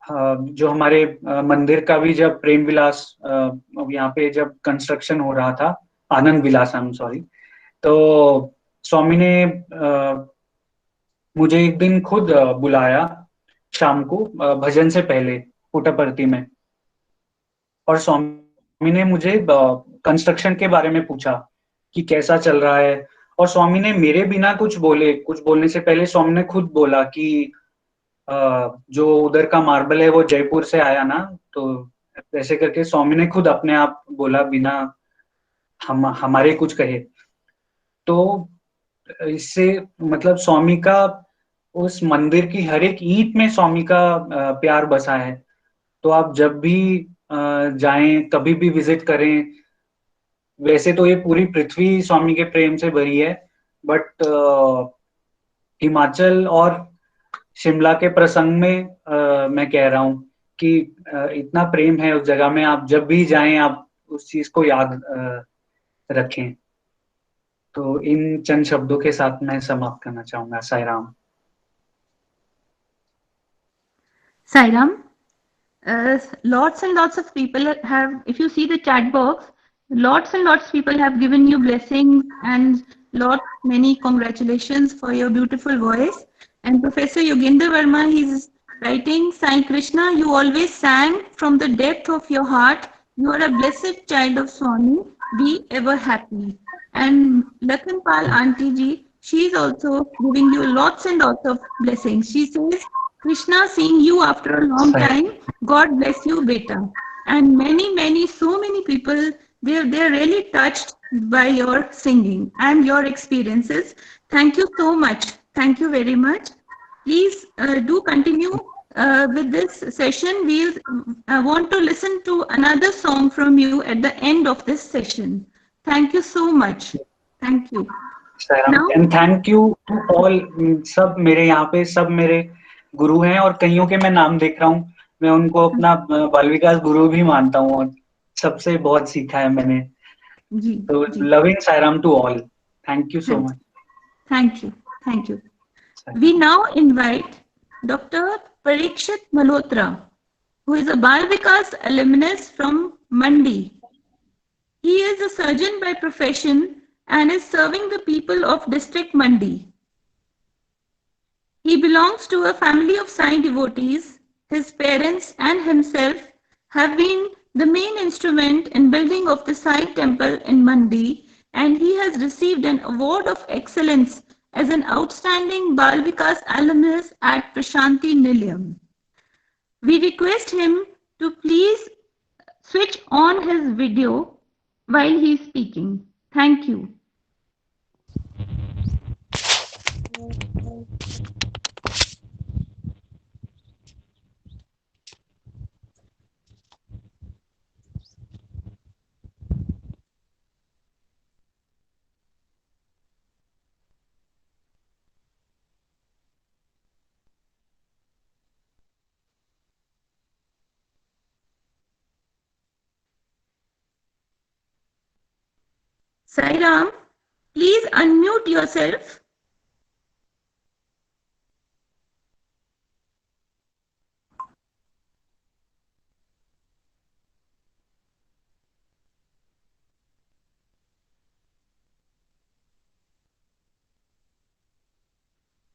जो हमारे मंदिर का भी जब प्रेम विलास यहाँ पे जब कंस्ट्रक्शन हो रहा था, आनंद विलास, आई एम सॉरी, तो स्वामी ने मुझे एक दिन खुद बुलाया शाम को भजन से पहले पुट्टपर्थी में, और स्वामी ने मुझे कंस्ट्रक्शन के बारे में पूछा कि कैसा चल रहा है। और स्वामी ने मेरे बिना कुछ बोलने से पहले स्वामी ने खुद बोला कि जो उधर का मार्बल है वो जयपुर से आया ना, तो ऐसे करके स्वामी ने खुद अपने आप बोला बिना हमारे कुछ कहे। तो इससे मतलब स्वामी का उस मंदिर की हर एक ईंट में स्वामी का प्यार बसा है। तो आप जब भी जाएं, कभी भी विजिट करें, वैसे तो ये पूरी पृथ्वी स्वामी के प्रेम से भरी है, बट हिमाचल और शिमला के प्रसंग में मैं कह रहा हूँ कि इतना प्रेम है उस जगह में। आप जब भी जाएं, आप उस चीज को याद रखें। तो इन चंद शब्दों के साथ मैं समाप्त करना चाहूंगा। Sai Ram. Sairam, lots and lots of people have, if you see the chat box, lots and lots of people have given you blessings and many congratulations for your beautiful voice. And Professor Yogendra Verma, he's writing, Sai Krishna, you always sang from the depth of your heart. You are a blessed child of Swami. Be ever happy. And Lakhanpal Auntie Ji, she's also giving you lots and lots of blessings. She says, Krishna, seeing you after a long time, God bless you, beta. And many, so many people, they're really touched by your singing and your experiences. Thank you so much. Thank you very much. Please do continue with this session. We'll want to listen to another song from you at the end of this session. Thank you so much. Thank you. Now, and thank you to all. सब मेरे यहाँ पे सब मेरे गुरु हैं और कईयों के मैं नाम देख रहा हूँ, मैं उनको अपना बाल विकास गुरु भी मानता हूँ और सबसे बहुत सीखा है मैंने। तो loving Sairam to all. Thank you so much. Thank you. Thank you. We now invite Dr. Parikshit Malhotra, who is a Bal Vikas alumnus from Mandi. He is a surgeon by profession and is serving the people of district Mandi. He belongs to a family of Sai devotees. His parents and himself have been the main instrument in building of the Sai temple in Mandi, and he has received an award of excellence as an outstanding Bal Vikas alumnus at Prashanti Nilayam. We request him to please switch on his video while he is speaking. Thank you. Sai Ram, please unmute yourself.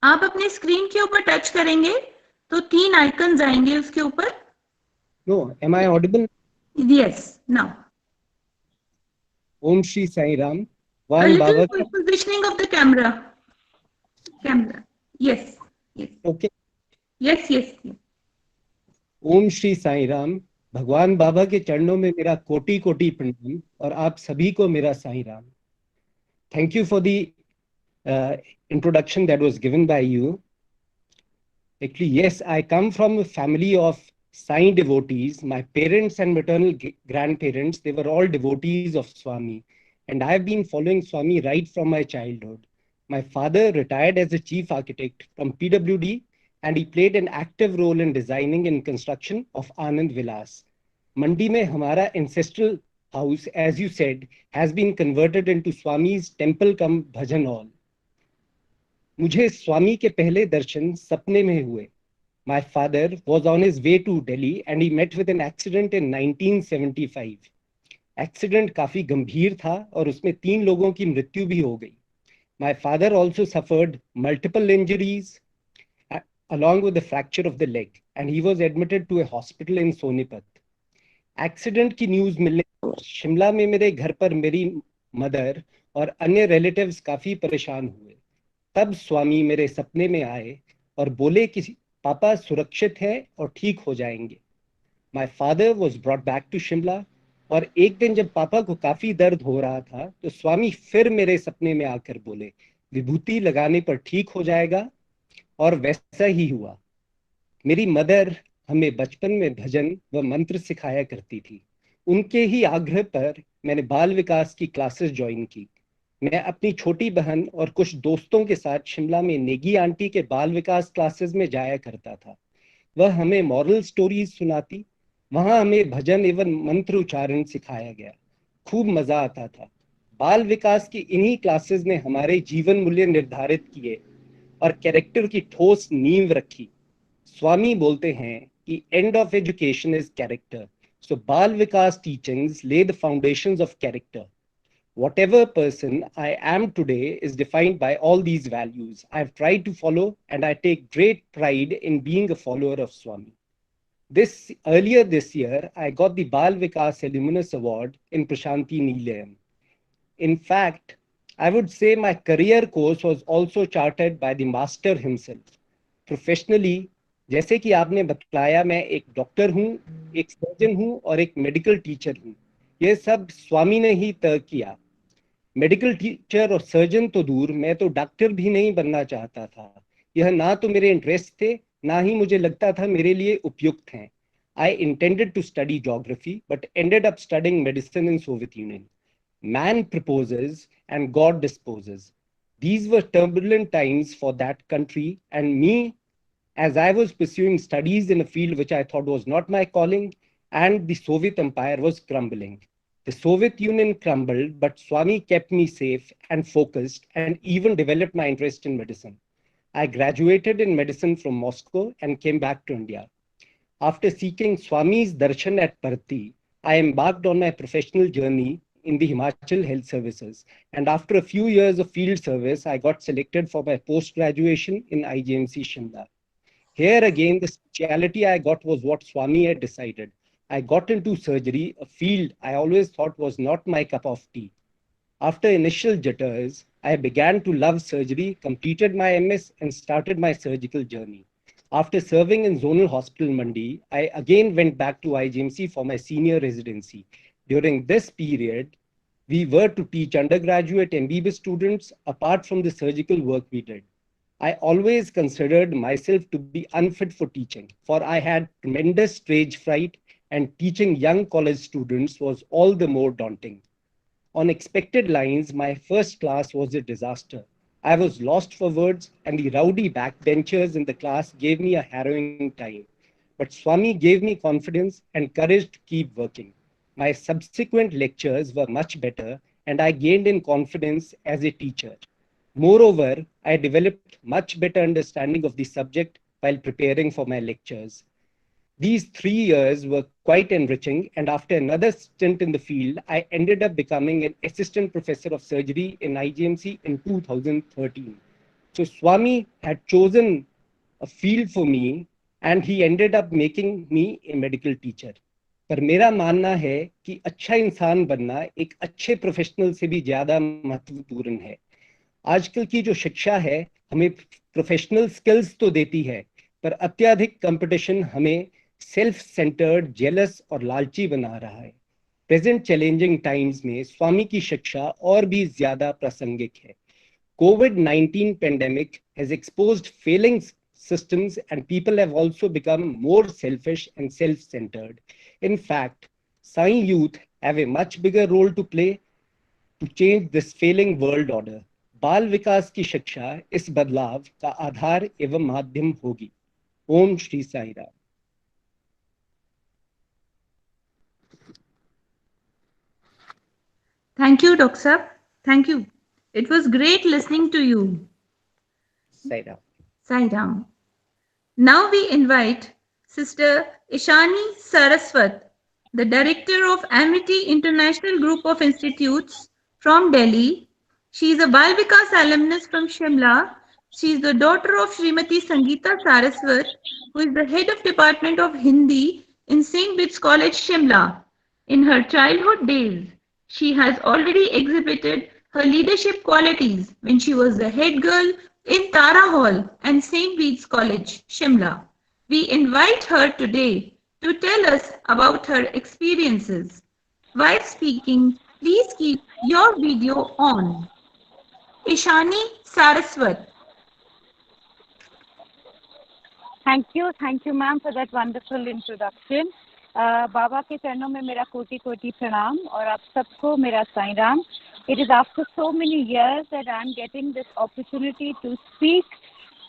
आप अपने screen के ऊपर touch करेंगे तो 3 icons आएंगे उसके ऊपर। No, am I audible? Yes, now. Om Shri Sai Ram. A little positioning of the camera. Yes. Okay. Yes. ओम श्री साई राम। भगवान बाबा के चरणों में मेरा कोटि कोटि प्रणाम और आप सभी को मेरा Sai Ram. Thank you for the introduction that was given by you. Actually, yes, I come from a family of Sai devotees. My parents and maternal grandparents, they were all devotees of Swami. And I have been following Swami right from my childhood. My father retired as a chief architect from PWD, and he played an active role in designing and construction of Anand Vilas. Mandi mein hamara ancestral house, as you said, has been converted into Swami's temple cum bhajan hall. मुझे स्वामी के पहले दर्शन सपने में हुए. My father was on his way to Delhi and he met with an accident in 1975. Accident काफी गंभीर था और उसमें 3 लोगों की मृत्यु भी हो गई. My father also suffered multiple injuries along with the fracture of the leg, and he was admitted to a hospital in Sonipat. Accident की न्यूज मिलने पर शिमला में मेरे घर पर मेरी मदर और अन्य रिलेटिव्स काफी परेशान हुए. तब स्वामी मेरे सपने में आए और बोले कि पापा सुरक्षित है और ठीक हो जाएंगे. My father was brought back to Shimla और एक दिन जब पापा को काफी दर्द हो रहा था तो स्वामी फिर मेरे सपने में आकर बोले विभूति लगाने पर ठीक हो जाएगा, और वैसा ही हुआ. मेरी मदर हमें बचपन में भजन व मंत्र सिखाया करती थी. उनके ही आग्रह पर मैंने बाल विकास की क्लासेस ज्वाइन की. मैं अपनी छोटी बहन और कुछ दोस्तों के साथ शिमला में नेगी आंटी के बाल विकास क्लासेस में जाया करता था. वह हमें मॉरल स्टोरीज सुनाती. वहां हमें भजन एवं मंत्र उच्चारण सिखाया गया. खूब मजा आता था। बाल विकास की इन्हीं क्लासेस ने हमारे जीवन मूल्य निर्धारित किए और कैरेक्टर की ठोस नींव रखी। स्वामी बोलते हैं कि end of education is character, so Bal Vikas teachings lay the foundations of character. Whatever person I am today is defined by all these values I've tried to follow, and I take great pride in being a follower of Swami. Earlier this year, I got the Bal Vikas Alumnus Award in Prashanti Nilayam. In fact, I would say my career course was also charted by the master himself. Professionally, जैसे कि आपने बताया, मैं एक doctor हूँ, एक surgeon हूँ और एक मेडिकल टीचर हूँ. ये सब स्वामी ने ही तय किया. मेडिकल टीचर और सर्जन तो दूर, मैं तो डॉक्टर भी नहीं बनना चाहता था. यह ना तो मेरे इंटरेस्ट थे, ना ही मुझे लगता था मेरे लिए उपयुक्त हैं. I intended to study geography, but ended up studying medicine in Soviet Union. Man proposes and God disposes. These were turbulent times for that country and me, as I was pursuing studies in a field which I thought was not my calling, and the Soviet Empire was crumbling. The Soviet Union crumbled, but Swami kept me safe and focused and even developed my interest in medicine. I graduated in medicine from Moscow and came back to India. After seeking Swami's darshan at Parthi, I embarked on my professional journey in the Himachal Health Services. And after a few years of field service, I got selected for my post-graduation in IJMC Shimla. Here again, the speciality I got was what Swami had decided. I got into surgery, a field I always thought was not my cup of tea. After initial jitters, I began to love surgery, completed my MS, and started my surgical journey. After serving in Zonal Hospital Mandi, I again went back to IJMC for my senior residency. During this period, we were to teach undergraduate MBBS students apart from the surgical work we did. I always considered myself to be unfit for teaching, for I had tremendous stage fright, and teaching young college students was all the more daunting. On expected lines, my first class was a disaster. I was lost for words, and the rowdy backbenchers in the class gave me a harrowing time. But Swami gave me confidence and courage to keep working. My subsequent lectures were much better, and I gained in confidence as a teacher. Moreover, I developed much better understanding of the subject while preparing for my lectures. These 3 years were quite enriching, and after another stint in the field, I ended up becoming an assistant professor of surgery in IJMC in 2013. So Swami had chosen a field for me, and he ended up making me a medical teacher. पर मेरा मानना है कि अच्छा इंसान बनना एक अच्छे प्रोफेशनल से भी ज्यादा महत्वपूर्ण है. आजकल की जो शिक्षा है हमें प्रोफेशनल स्किल्स तो देती है, पर अत्यधिक कंपटीशन हमें सेल्फ सेंटर्ड, जेलस और लालची बना रहा है. प्रेजेंट चैलेंजिंग टाइम्स में स्वामी की शिक्षा और भी ज्यादा प्रासंगिक है. COVID-19 pandemic has exposed failing systems, and people have also become more selfish and self-centered. In fact, Sai youth have a much bigger role to play to change this failing world order. बाल विकास की शिक्षा इस बदलाव का आधार एवं माध्यम होगी. ओम Shri Sai Ram. Thank you, Dr. Sir. Thank you. It was great listening to you. Sai Ram. Sai Ram. Now we invite Sister Ishani Saraswat, the Director of Amity International Group of Institutes from Delhi. She is a Bal Vikas alumnus from Shimla. She is the daughter of Srimati Sangeeta Saraswat, who is the head of Department of Hindi in St. Bede's College, Shimla. In her childhood days, she has already exhibited her leadership qualities when she was the head girl in Tara Hall and St. Bede's College, Shimla. We invite her today to tell us about her experiences. While speaking, please keep your video on. Ishani Saraswat. Thank you ma'am for that wonderful introduction. बाबा के चरणों में मेरा कोटि कोटि प्रणाम और आप सबको मेरा Sai Ram. It is after so many years that I am getting this opportunity to speak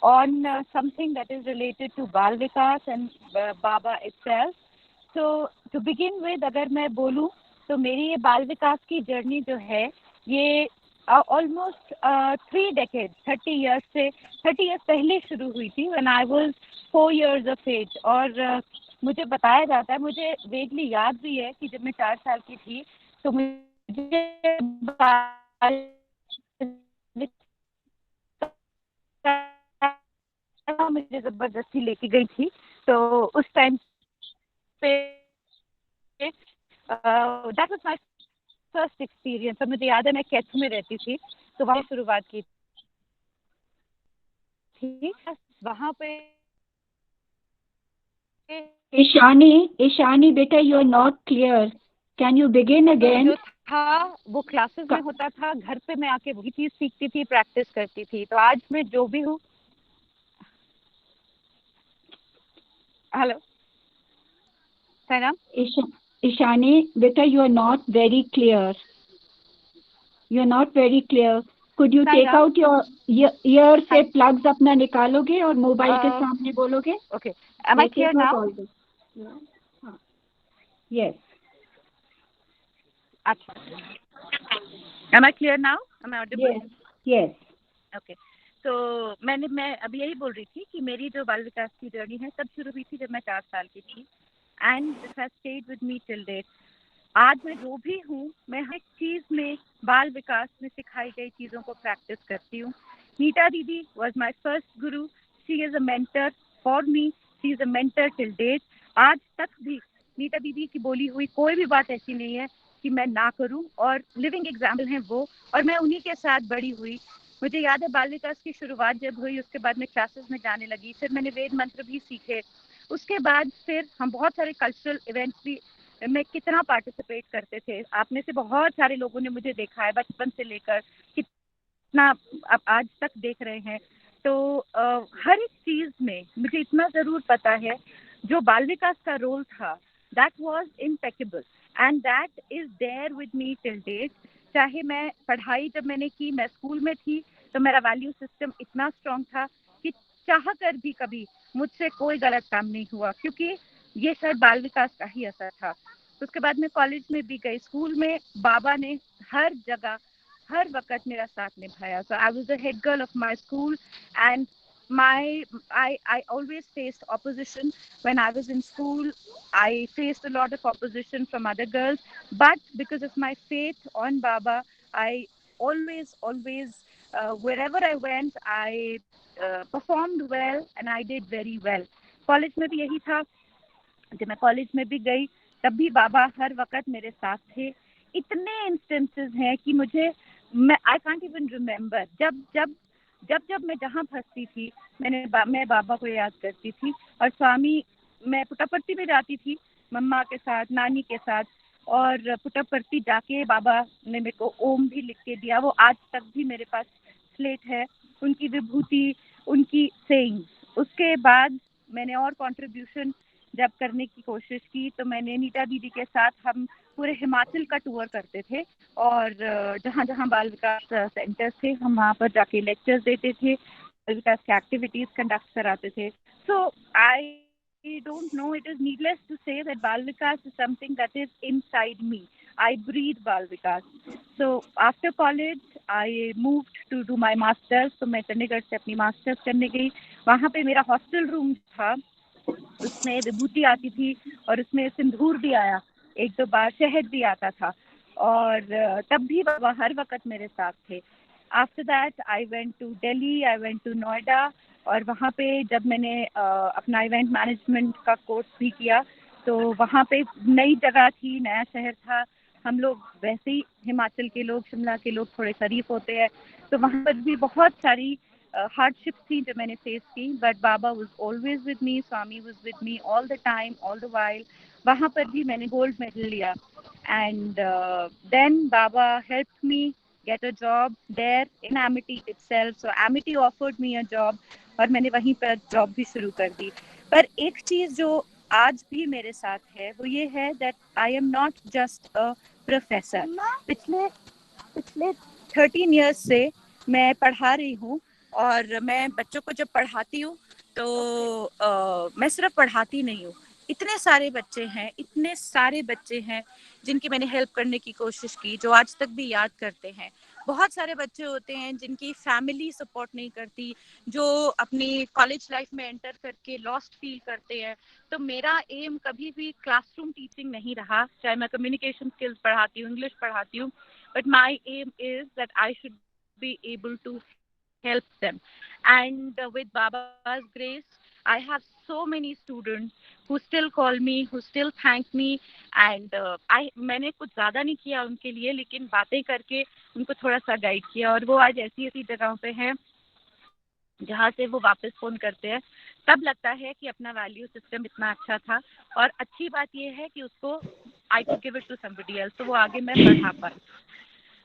on something that is related to Bal Vikas and Baba itself. So to begin with, अगर मैं बोलूँ तो मेरी ये बाल विकास की जर्नी जो है ये ऑलमोस्ट 3 decades 30 years पहले शुरू हुई थी when I was 4 years of age। और मुझे बताया जाता है, मुझे वेगली याद भी है कि जब मैं 4 साल की थी तो मुझे मुझे जबरदस्ती लेके गई थी। तो उस टाइम पे that was my first experience. और मुझे याद है मैं कैथ में रहती थी, तो वहाँ शुरुआत की थी। वहाँ पे ईशानी बेटा, you are not clear, can you begin again? जो था वो क्लासेस में होता था, घर पे मैं आके वही चीज सीखती थी, प्रैक्टिस करती थी। तो आज मैं जो भी हूँ, हेलो साइराम। ईशानी बेटा, you are not very clear, could you take out your ear से प्लग्स अपना निकालोगे और मोबाइल के सामने बोलोगे? Okay, am I clear now? Yes, अच्छा, am I clear now? Am I audible? Yes. Okay, तो मैं अभी यही बोल रही थी कि मेरी जो बाल विकास की जर्नी है तब शुरू हुई थी जब मैं 4 साल की थी, and this has stayed with me till date. आज मैं जो भी हूँ, मैं हर एक चीज में बाल विकास में सिखाई गई चीजों को प्रैक्टिस करती हूँ। Neeta didi was my first guru, she is a mentor for me, she is a mentor till date. आज तक भी नीता दीदी की बोली हुई कोई भी बात ऐसी नहीं है कि मैं ना करूं, और लिविंग एग्जाम्पल हैं वो, और मैं उन्हीं के साथ बड़ी हुई। मुझे याद है बाल विकास की शुरुआत जब हुई, उसके बाद मैं क्लासेस में जाने लगी, फिर मैंने वेद मंत्र भी सीखे। उसके बाद फिर हम बहुत सारे कल्चरल इवेंट्स भी में कितना पार्टिसिपेट करते थे। आप में से बहुत सारे लोगों ने मुझे देखा है बचपन से लेकर कितना अब आज तक देख रहे हैं। तो हर एक चीज में मुझे इतना जरूर पता है, जो बाल विकास का रोल था that was impeccable and that is there with me till date. चाहे मैं पढ़ाई जब मैंने की, मैं स्कूल में थी, तो मेरा वैल्यू सिस्टम इतना स्ट्रांग था कि चाह कर भी कभी मुझसे कोई गलत काम नहीं हुआ, क्योंकि ये शायद बाल विकास का ही असर था। उसके बाद मैं कॉलेज में भी गई, स्कूल में बाबा ने हर जगह हर वक्त मेरा साथ निभाया। So I was the head girl of my school and I always faced opposition when I was in school. I faced a lot of opposition from other girls, but because of my faith on Baba, I always wherever I went, I performed well and I did very well. College में भी यही था, जब मैं college में भी गई तब भी बाबा हर वक्त मेरे साथ थे। इतने इंस्टेंसेस हैं कि आई कांट इवन रिमेम्बर। जब मैं जहाँ फंसती थी मैं बाबा को याद करती थी। और स्वामी, मैं पुट्टापर्थी में जाती थी मम्मा के साथ, नानी के साथ, और पुट्टापर्थी जाके बाबा ने मेरे को ओम भी लिख के दिया। वो आज तक भी मेरे पास स्लेट है, उनकी विभूति, उनकी सेइंग्स। उसके बाद मैंने और कंट्रीब्यूशन जब करने की कोशिश की, तो मैंने नीता दीदी के साथ हम पूरे हिमाचल का टूर करते थे, और जहाँ जहाँ बाल विकास सेंटर्स थे हम वहाँ पर जाके लेक्चर्स देते थे, बाल विकास की एक्टिविटीज कंडक्ट कराते थे। So I don't know, it is needless to say that Bal Vikas is something that is inside me. I breathe Bal Vikas. So after college I moved to do my masters. तो मैं चंडीगढ़ से अपनी masters करने गई। वहाँ पे मेरा hostel room था, उसमें विभूति आती थी और उसमें सिंदूर भी आया, 1-2 बार शहद भी आता था, और तब भी बाबा हर वक्त मेरे साथ थे। After that I went to Delhi, I went to Noida, और वहाँ पे जब मैंने अपना इवेंट मैनेजमेंट का कोर्स भी किया, तो वहाँ पे नई जगह थी, नया शहर था। हम लोग वैसे ही हिमाचल के लोग, शिमला के लोग थोड़े शरीफ होते हैं, तो वहाँ पर भी बहुत सारी हार्डशिप्स थी जो मैंने फेस की, but Baba was always with me, Swami was with me all the time, all the while. वहाँ पर भी मैंने गोल्ड मेडल लिया, and then Baba helped me get a job there in Amity itself. So Amity offered me a job, और मैंने वहीं पर job भी शुरू कर दी। पर एक चीज जो आज भी मेरे साथ है वो ये है that I am not just a professor. पिछले 13 years से मैं पढ़ा रही हूँ, और मैं बच्चों को जब पढ़ाती हूँ तो मैं सिर्फ पढ़ाती नहीं हूँ, इतने सारे बच्चे हैं जिनकी मैंने हेल्प करने की कोशिश की, जो आज तक भी याद करते हैं। बहुत सारे बच्चे होते हैं जिनकी फैमिली सपोर्ट नहीं करती, जो अपनी कॉलेज लाइफ में एंटर करके लॉस्ट फील करते हैं। तो मेरा एम कभी भी क्लासरूम टीचिंग नहीं रहा, चाहे मैं कम्युनिकेशन स्किल्स पढ़ाती हूँ, इंग्लिश पढ़ाती हूँ, but my aim is that I should be able to help them. And with Baba's grace, I have so many students who still call me, who still thank me, and मैंने कुछ ज़्यादा नहीं किया उनके लिए, लेकिन बातें करके उनको थोड़ा सा गाइड किया, और वो आज ऐसी ऐसी जगहों पे हैं जहाँ से वो वापस फ़ोन करते हैं। तब लगता है कि अपना वैल्यू सिस्टम इतना अच्छा था, और अच्छी बात ये है कि उसको I could give it to somebody else, तो वो आगे मैं बढ़ा पाई।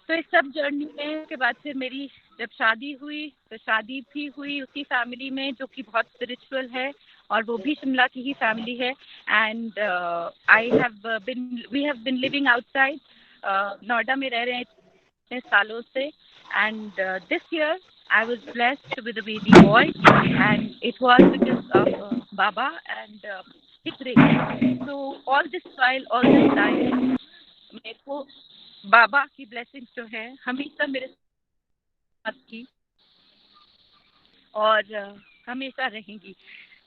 तो इस सब जर्नी में के बाद फिर मेरी जब शादी हुई, तो शादी भी हुई उसी फैमिली में जो कि बहुत स्पिरिचुअल है, और वो भी शिमला की ही फैमिली है। And we have been living outside, Noida में रह रहे हैं इतने सालों से। And this year I was blessed with a baby boy, and it was because of Baba and his grace. So all this while, all this time, मेरे को बाबा की ब्लेसिंग्स जो है हमेशा मेरे साथ की और हमेशा रहेंगी।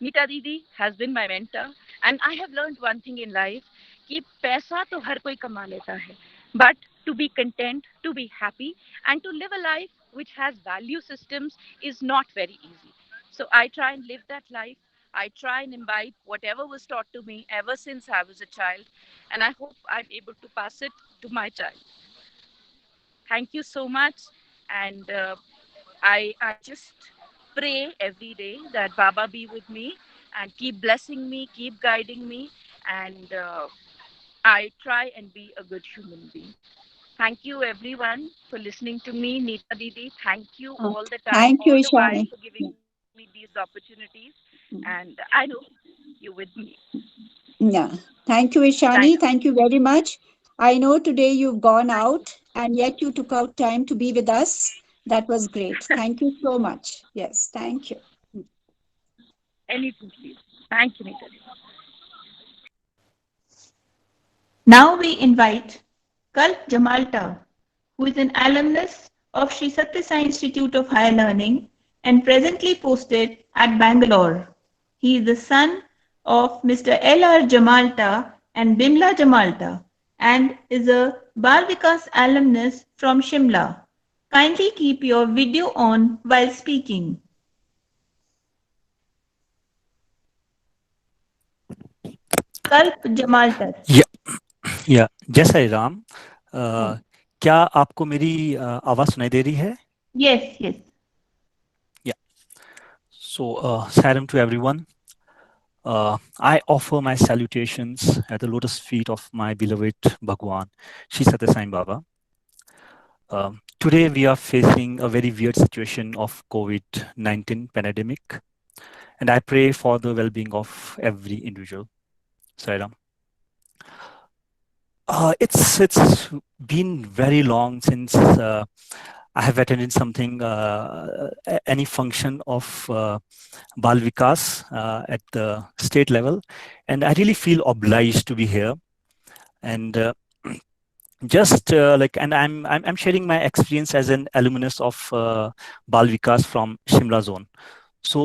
Neeta didi has been my mentor, and I have learned one thing in life कि पैसा तो हर कोई कमा लेता है, but to be content, to be happy, and to live a life which has value systems is not very easy. So I try and live that life. I try and imbibe whatever was taught to me ever since I was a child, and I hope I'm able to pass it to my child. Thank you so much, and I just pray every day that Baba be with me and keep blessing me, keep guiding me, and I try and be a good human being. Thank you everyone for listening to me. Neeta Didi, thank you all the time, Thank you, all the while Ishani. for giving me these opportunities. And I know you're with me. Yeah. Thank you, Ishani. Thank you very much. I know today you've gone out and yet you took out time to be with us. That was great. Thank you so much. Yes, thank you. Anything, please. Thank you, Neeta Didi. Now we invite Kalp Jamalta, who is an alumnus of Sri Satya Sai Institute of Higher Learning and presently posted at Bangalore. He is the son of Mr. L.R. Jamalta and Bimla Jamalta and is a Bal Vikas alumnus from Shimla. Kindly keep your video on while speaking. Kalp Jamalta. या जय साई राम। क्या आपको मेरी आवाज सुनाई दे रही है? Yes, yes. Yeah. So, salam to everyone. I offer my salutations at the lotus feet of my beloved Bhagwan, Sri Satya Sai Baba. Today we are facing a very weird situation of COVID-19 pandemic, and I pray for the well-being of every individual. Sai Ram. It's been very long since I have attended something, any function of Bal Vikas at the state level, and I really feel obliged to be here. And just and I'm sharing my experience as an alumnus of Bal Vikas from Shimla zone. So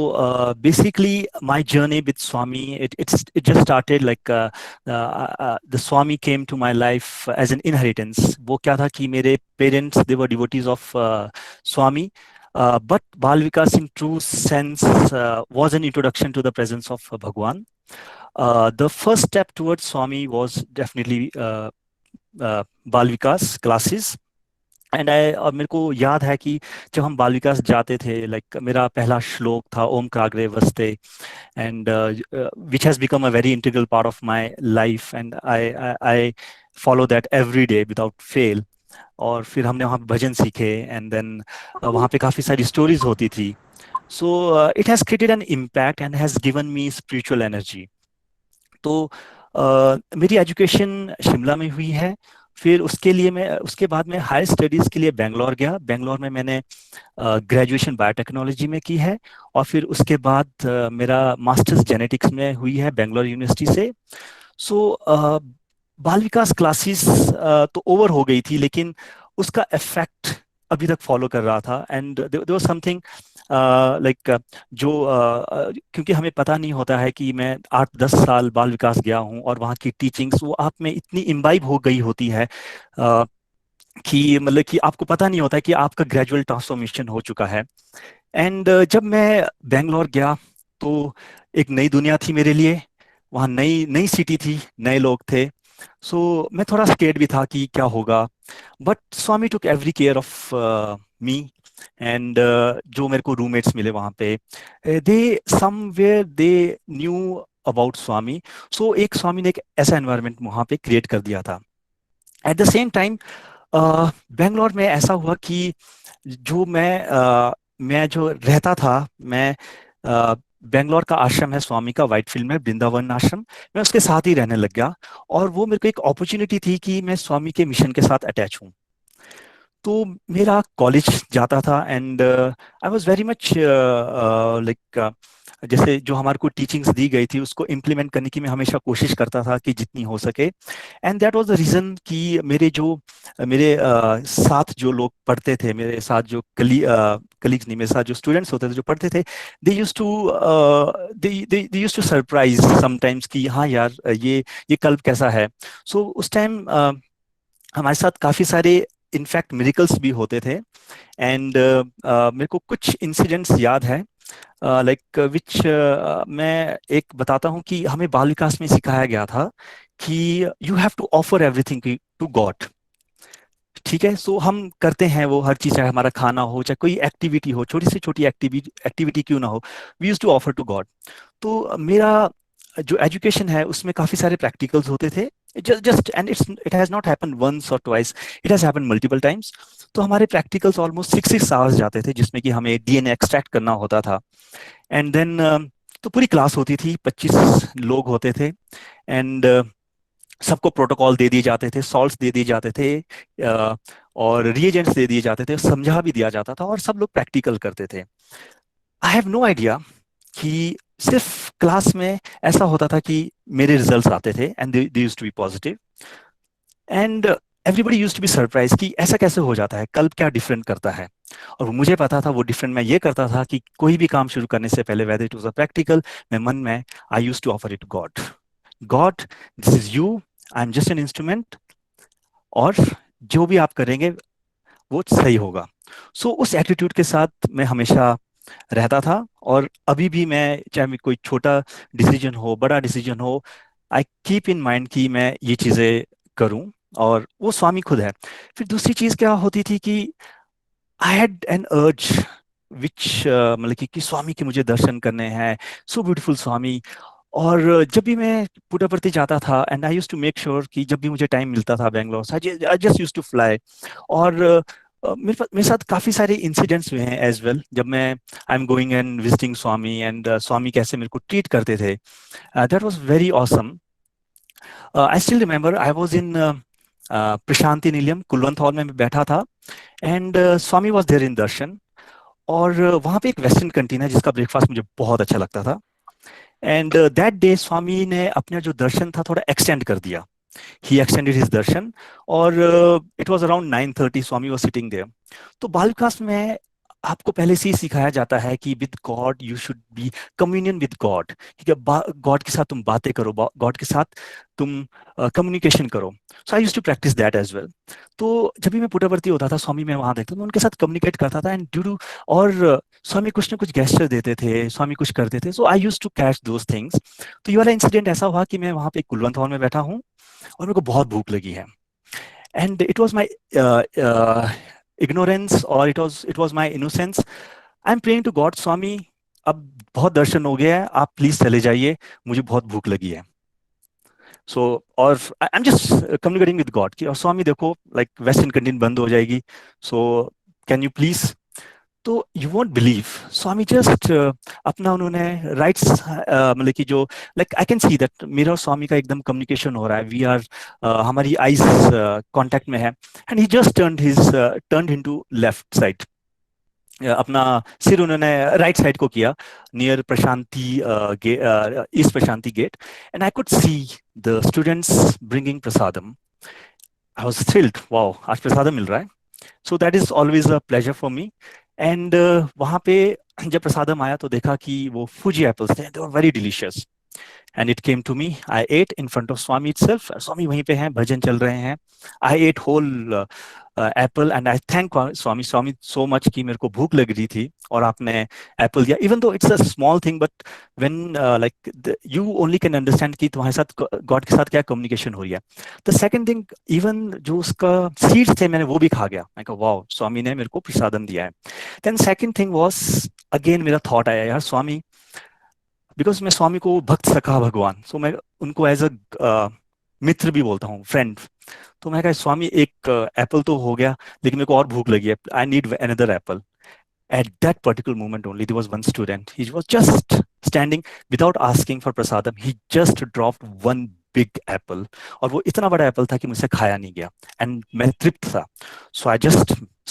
basically, my journey with Swami, it just started like the Swami came to my life as an inheritance. वो क्या था कि मेरे parents, they were devotees of Swami, but Bal Vikas in true sense was an introduction to the presence of Bhagwan. The first step towards Swami was definitely Bal Vikas classes. And और मेरे को याद है कि जब हम बाल विकास जाते थे, लाइक मेरा पहला श्लोक था ओम काग्रे वस्ते, and which has become a very integral part of my life, and I follow that every day without fail. और फिर हमने वहाँ पे भजन सीखे, एंड देन वहाँ पे काफ़ी सारी स्टोरीज होती थी। So it has created an impact and has given me spiritual energy. तो मेरी एजुकेशन शिमला में हुई है, फिर उसके बाद मैं हायर स्टडीज़ के लिए बेंगलोर गया। बेंगलोर में मैंने ग्रेजुएशन बायोटेक्नोलॉजी में की है, और फिर उसके बाद मेरा मास्टर्स जेनेटिक्स में हुई है बेंगलोर यूनिवर्सिटी से। सो बाल विकास क्लासेस तो ओवर हो गई थी, लेकिन उसका इफेक्ट अभी तक फॉलो कर रहा था। And there was something like क्योंकि हमें पता नहीं होता है कि मैं 8-10 साल बाल विकास गया हूँ, और वहाँ की टीचिंग्स वो आप में इतनी इम्बाइब हो गई होती है कि मतलब कि आपको पता नहीं होता है कि आपका ग्रेजुअल ट्रांसफॉर्मेशन हो चुका है। एंड जब मैं बेंगलोर गया तो एक नई दुनिया थी मेरे लिए, वहाँ नई नई सिटी थी, नए लोग थे। सो मैं थोड़ा स्केर्ड भी था कि क्या होगा, but Swami took every care of me. And जो मेरे को रूममेट्स मिले वहाँ पे, they somewhere they knew about स्वामी। सो एक स्वामी ने एक ऐसा एनवायरनमेंट वहाँ पे क्रिएट कर दिया था। At the same time Bangalore में ऐसा हुआ कि जो मैं जो रहता था, मैं बेंगलोर का आश्रम है स्वामी का, व्हाइटफील्ड में वृंदावन आश्रम, मैं उसके साथ ही रहने लग गया। और वो मेरे को एक अपॉर्चुनिटी थी कि मैं स्वामी के मिशन के साथ अटैच हूँ। तो मेरा कॉलेज जाता था, and I was very much like जैसे जो हमारे को टीचिंग्स दी गई थी उसको इम्प्लीमेंट करने की मैं हमेशा कोशिश करता था कि जितनी हो सके। And that was the reason कि मेरे साथ जो लोग पढ़ते थे, मेरे साथ जो कलीग्स नहीं, मेरे साथ जो स्टूडेंट्स होते थे जो पढ़ते थे, they used to surprise sometimes कि हाँ यार ये कल्प कैसा है। सो उस टाइम हमारे साथ काफ़ी सारे इनफैक्ट मिरेकल्स भी होते थे। एंड मेरे को कुछ इंसिडेंट्स याद है, लाइक विच मैं एक बताता हूँ कि हमें बाल विकास में सिखाया गया था कि you have to offer everything to God. ठीक है, सो हम करते हैं वो हर चीज़, चाहे हमारा खाना हो, चाहे कोई एक्टिविटी हो, छोटी से छोटी एक्टिविटी क्यों ना हो, we use to offer to God. तो मेरा जो एजुकेशन है उसमें काफ़ी सारे प्रैक्टिकल्स होते थे, just and it has not happened once or twice, it has happened multiple times। तो हमारे प्रैक्टिकल्स ऑलमोस्ट 6 आवर्स जाते थे, जिसमें कि हमें डीएनए एक्सट्रैक्ट करना होता था। एंड देन तो पूरी क्लास होती थी, 25 लोग होते थे। एंड सबको प्रोटोकॉल दे दिए जाते थे, सॉल्ट्स दे दिए जाते थे, और रिएजेंट्स दे दिए जाते थे, समझा भी दिया जाता था, और सब लोग प्रैक्टिकल करते थे। आई हैव नो आइडिया कि सिर्फ क्लास में ऐसा होता था कि मेरे रिजल्ट्स आते थे, and they used to be positive. And everybody used to be surprise कि ऐसा कैसे हो जाता है, कल्प क्या डिफरेंट करता है। और मुझे पता था वो डिफरेंट मैं ये करता था कि कोई भी काम शुरू करने से पहले, whether it was a practical, मैं मन में I used to offer it God, God this is you, I am just an instrument, और जो भी आप करेंगे वो सही होगा। सो उस एटीट्यूड के साथ मैं हमेशा रहता था। और अभी भी मैं, चाहे मैं कोई छोटा डिसीजन हो, बड़ा डिसीजन हो, आई कीप इन माइंड कि मैं ये चीज़ें करूं, और वो स्वामी खुद है। फिर दूसरी चीज़ क्या होती थी कि आई हैड एन अर्ज विच मतलब कि स्वामी के मुझे दर्शन करने हैं, सो ब्यूटीफुल स्वामी। और जब भी मैं पुट्टपर्थी जाता था, and I use to make sure कि जब भी मुझे टाइम मिलता था बेंगलोर से, I just use to fly. और मेरे साथ काफ़ी सारे इंसिडेंट्स हुए हैं एज वेल, जब मैं I am going and visiting Swami, and Swami कैसे मेरे को ट्रीट करते थे, that was very awesome. I still remember I was in Prasanthi Nilayam, Kulwant hall में मैं बैठा था, and Swami was there in darshan. और वहाँ पे एक वेस्टर्न कैंटीन है जिसका ब्रेकफास्ट मुझे बहुत अच्छा लगता था। एंड दैट डे स्वामी ने अपना जो दर्शन था थोड़ा एक्सटेंड कर दिया, he extended his darshan। और it was around 9:30, Swami was sitting there। तो बाल विकास में आपको पहले से ही सिखाया जाता है कि with God you should be communion with God, ठीक है, गॉड के साथ तुम बातें करो, गॉड के साथ तुम कम्युनिकेशन करो। So I used to practise that as well. तो जब भी मैं पुट्टपर्थी होता था, स्वामी मैं वहाँ देखता, मैं उनके साथ कम्युनिकेट करता था, एंड ड्यू टू, और स्वामी कुछ ना कुछ गेस्चर देते थे, स्वामी कुछ करते थे, so I used to catch those things. तो ये वाला इंसिडेंट ऐसा हुआ कि मैं वहाँ पे कुलवंत हॉल में बैठा हूँ, और मेरे को बहुत भूख लगी है, and it was my ignorance, और it was my innocence. I am praying to God, Swami अब बहुत दर्शन हो गया है, आप प्लीज चले जाइए, मुझे बहुत भूख लगी है। सो और आई am just communicating with God कि और स्वामी देखो, लाइक वेस्टर्न कैंटीन बंद हो जाएगी, सो कैन यू प्लीज। तो you won't believe Swami just अपना उन्होंने राइट्स मतलब कि जो like I can see that मेरा और स्वामी का एकदम कम्युनिकेशन हो रहा है, वी आर हमारी आईज कांटेक्ट में है, and he just turned into left side, अपना सिर उन्होंने राइट साइड को किया near Prashanti east Prashanti gate, and I could see the students bringing prasadam. I was thrilled, wow आज प्रसादम मिल रहा है. So that is always a pleasure for me. And वहाँ पे जब प्रसादम आया तो देखा कि वो फूजी एप्पल्स थे, they were very delicious, and it came to me. I ate in front of Swami itself. Swami वहीं पे हैं, भजन चल रहे हैं. I ate whole apple and I thank Swami so much कि मेरे को भूख लग रही थी और आपने एप्पल दिया. Even though it's a small thing, but when like you only can understand कि तुम्हारे साथ गॉड के साथ क्या कम्युनिकेशन हो रही है. द सेकंड थिंग, इवन जो उसका सीड्स थे मैंने वो भी खा गया. मैं कहा वाओ, स्वामी ने मेरे को प्रसादम दिया है. Then second thing was again मेरा थॉट आया, यार स्वामी, बिकॉज मैं स्वामी को भक्त सखा भगवान, सो मैं उनको एज अ मित्र भी बोलता हूँ, फ्रेंड. तो मैं कहा स्वामी एक एप्पल तो हो गया, लेकिन मेरे को और भूख लगी है, I need another Apple. At that particular moment only, there was one student. He was just standing without asking for prasadam. He just dropped one big apple. और वो इतना बड़ा एप्पल था कि मुझसे खाया नहीं गया. And मैं तृप्त था.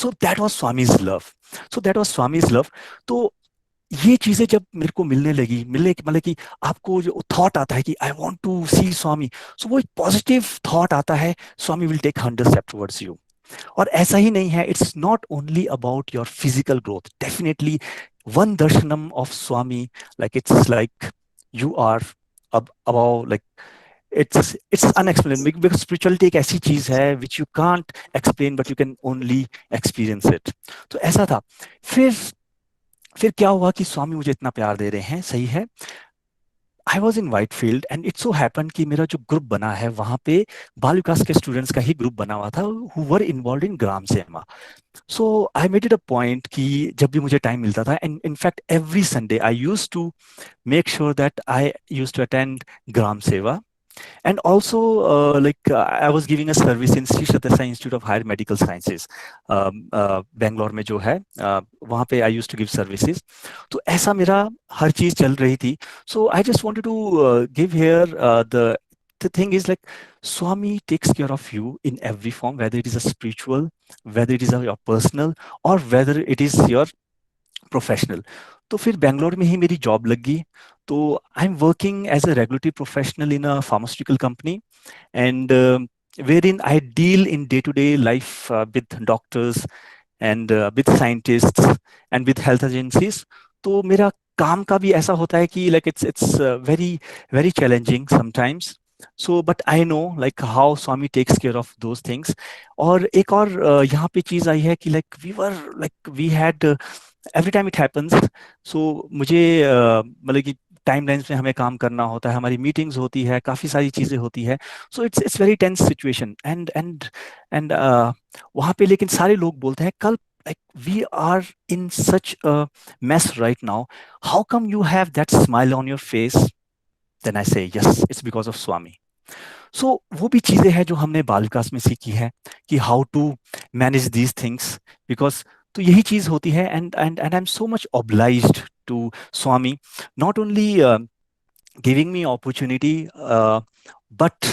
So that was Swami's love. तो ये चीजें जब मेरे को मिलने मतलब कि आपको जो थॉट आता है कि आई वांट टू सी स्वामी, सो वो एक पॉजिटिव थॉट आता है, Swami will take 100 step towards you. और ऐसा ही नहीं है, it's not only about your physical growth. Definitely one darshanam of Swami, like it's like you are about, like it's unexplainable, because spirituality एक ऐसी चीज है which you can't explain but you can only experience it. तो ऐसा था. फिर क्या हुआ कि स्वामी मुझे इतना प्यार दे रहे हैं, सही है. I was in Whitefield and it so happened कि मेरा जो ग्रुप बना है वहाँ पे बाल विकास के स्टूडेंट्स का ही ग्रुप बना हुआ था who were involved in ग्राम सेवा. So I made it a point कि जब भी मुझे टाइम मिलता था, and in fact every Sunday I used to make sure that I used to attend ग्राम सेवा. And also, I was giving a service in Sri Sathya Sai Institute of Higher Medical Sciences, Bangalore में जो है, वहाँ पे I used to give services. तो ऐसा मेरा हर चीज चल रही थी. So I just wanted to give here the thing is like Swami takes care of you in every form, whether it is a spiritual, whether it is your personal, or whether it is your professional. तो फिर बेंगलोर में ही मेरी job लग गई. तो I am working as a regulatory professional in a pharmaceutical company, and wherein I deal in day-to-day life with doctors and with scientists and with health agencies. तो मेरा काम का भी ऐसा होता है कि like it's very challenging sometimes. So but I know like how Swami takes care of those things. और एक और यहाँ पे चीज आई है कि we had every time it happens, so मुझे मतलब कि टाइमलाइंस में हमें काम करना होता है, हमारी मीटिंग्स होती है, काफी सारी चीजें होती है. So it's very tense situation. And वहाँ पे लेकिन सारे लोग बोलते हैं कल, like we are in such a mess right now, how come you have that smile on your face? Then I say yes, it's because of Swami. So वो भी चीजें हैं जो हमने बाल विकास में सीखी है कि how to manage these things, because तो यही चीज होती है. And I am so much obliged to Swami, not only giving me opportunity but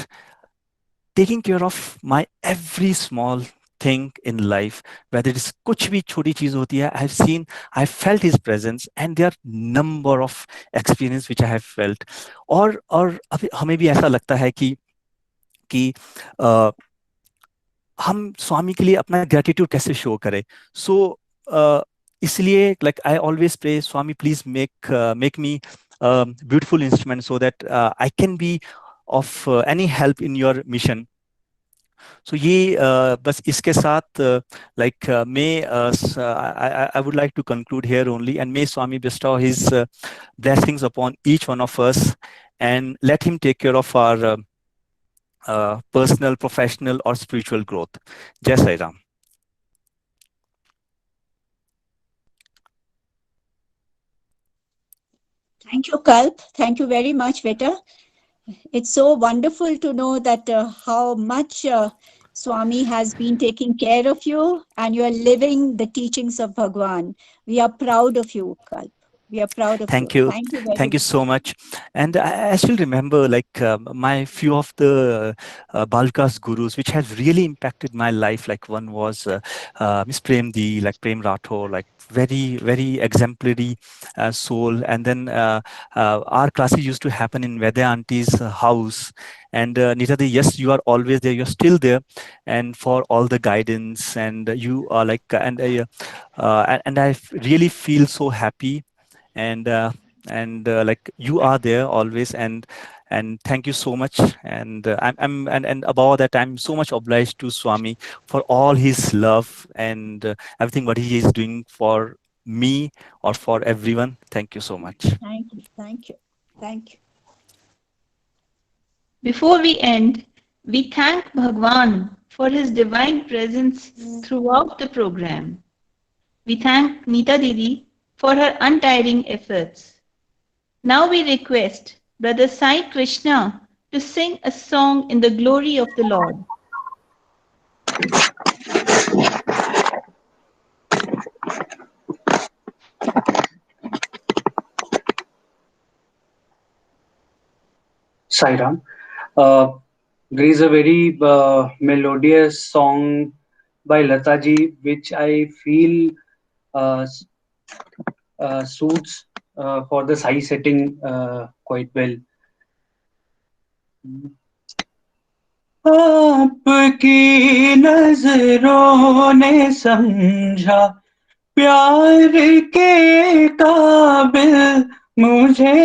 taking care of my every small thing in life, whether it is कुछ भी छोटी चीज होती है. I felt his presence, and there are number of experience which I have felt. और अभी हमें भी ऐसा लगता है कि हम स्वामी के लिए अपना ग्रेटिट्यूड कैसे शो करें. सो इसलिए like I always pray, Swami please make me beautiful instrument so that I can be of any help in your mission. So ये बस इसके साथ like I would like to conclude here only, and may Swami bestow his blessings upon each one of us, and let him take care of our personal, professional or spiritual growth. Jai Sai Ram. Thank you, Kalp. Thank you very much, Veta. It's so wonderful to know that how much Swami has been taking care of you and you are living the teachings of Bhagwan. We are proud of you, Kalp. We are proud of Thank you. you. Thank you very Thank you much. so much. And I still remember like my few of the Balvikas gurus, which has really impacted my life. Like one was Miss Premdi, like Prem Rathore, like very, very exemplary soul. And then our classes used to happen in Vedya Auntie's house. And Nita Di, yes, you are always there. You're still there. And for all the guidance, and you are like, and I really feel so happy, and like you are there always, and thank you so much. And and above that, I'm so much obliged to Swami for all his love and everything what he is doing for me or for everyone. Thank you so much. Thank you. Thank you. Thank you. Before we end, we thank Bhagwan for his divine presence throughout the program. We thank Nita Didi for her untiring efforts. Now we request Brother Sai Krishna to sing a song in the glory of the Lord. Sairam. There is a very melodious song by Lata ji, which I feel suits for the Sai setting quite well. आपकी नजरों ने समझा प्यार के काबिल मुझे,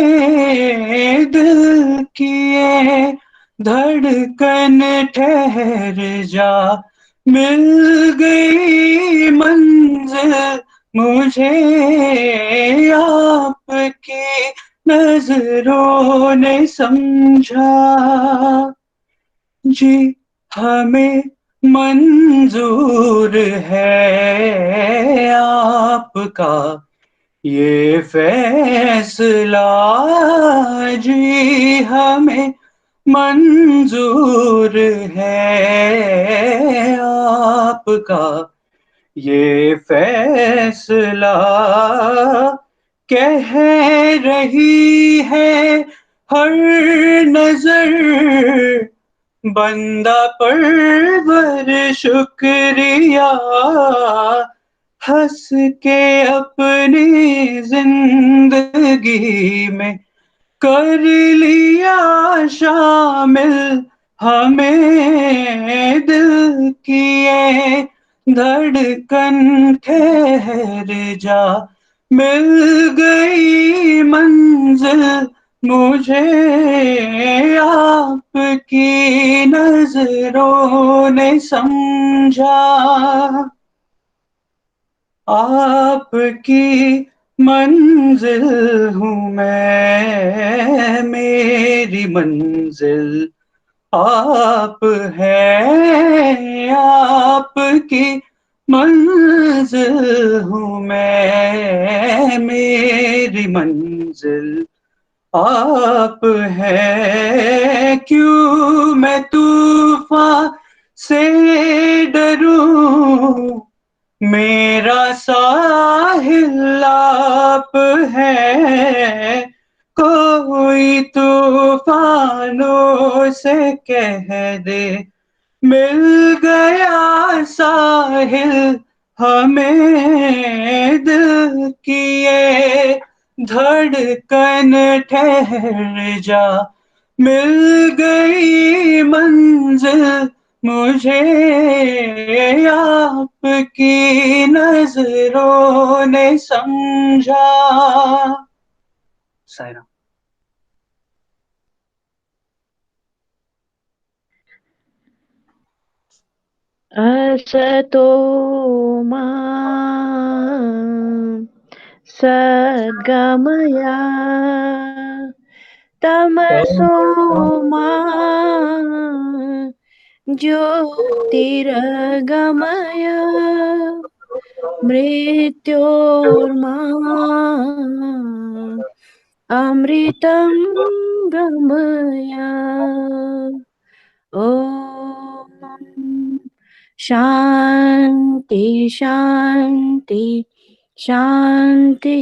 दिल किए धड़कन ठहर जा, मिल गई मंजिल मुझे, आपकी नजरों ने समझा। जी हमें मंजूर है आपका ये फैसला, जी हमें मंजूर है आपका ये फैसला, कह रही है हर नजर बंदा परवर शुक्रिया, हंस के अपनी जिंदगी में कर लिया शामिल हमें, दिल किए धड़कन ठहर जा, मिल गई मंजिल मुझे, आपकी नजरों ने समझा। आपकी मंजिल हूँ मैं, मेरी मंजिल आप है, आपकी मंजिल हूँ मैं, मेरी मंजिल आप है। क्यों मैं तूफान से डरूं, मेरा साहिल आप है, कोई तूफानों से कह दे मिल गया साहिल हमें, दिल किए धड़कन ठहर जा, मिल गई मंजिल मुझे, आपकी नजरों ने समझा। सायरा। असतो मा सद्गमया तमसो मा ज्योतिर्गमय मृत्योर्मा अमृतं गमय। ॐ शांति शांति शांति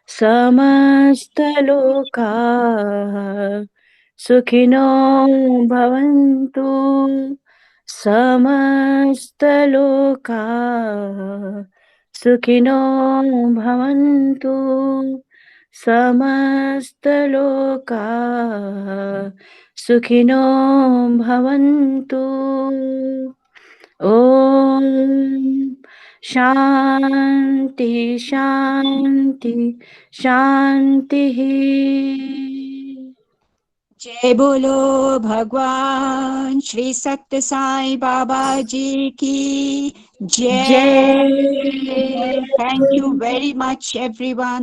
समस्त लोकाः सुखिनो भवन्तु समस्त लोकाः सुखिनो भवन्तु समस्त लोकाः सुखिनो भवन्तु ॐ शांति शांति शांति। जय बोलो भगवान श्री सत्य साई बाबा जी की जय। Thank you very much everyone.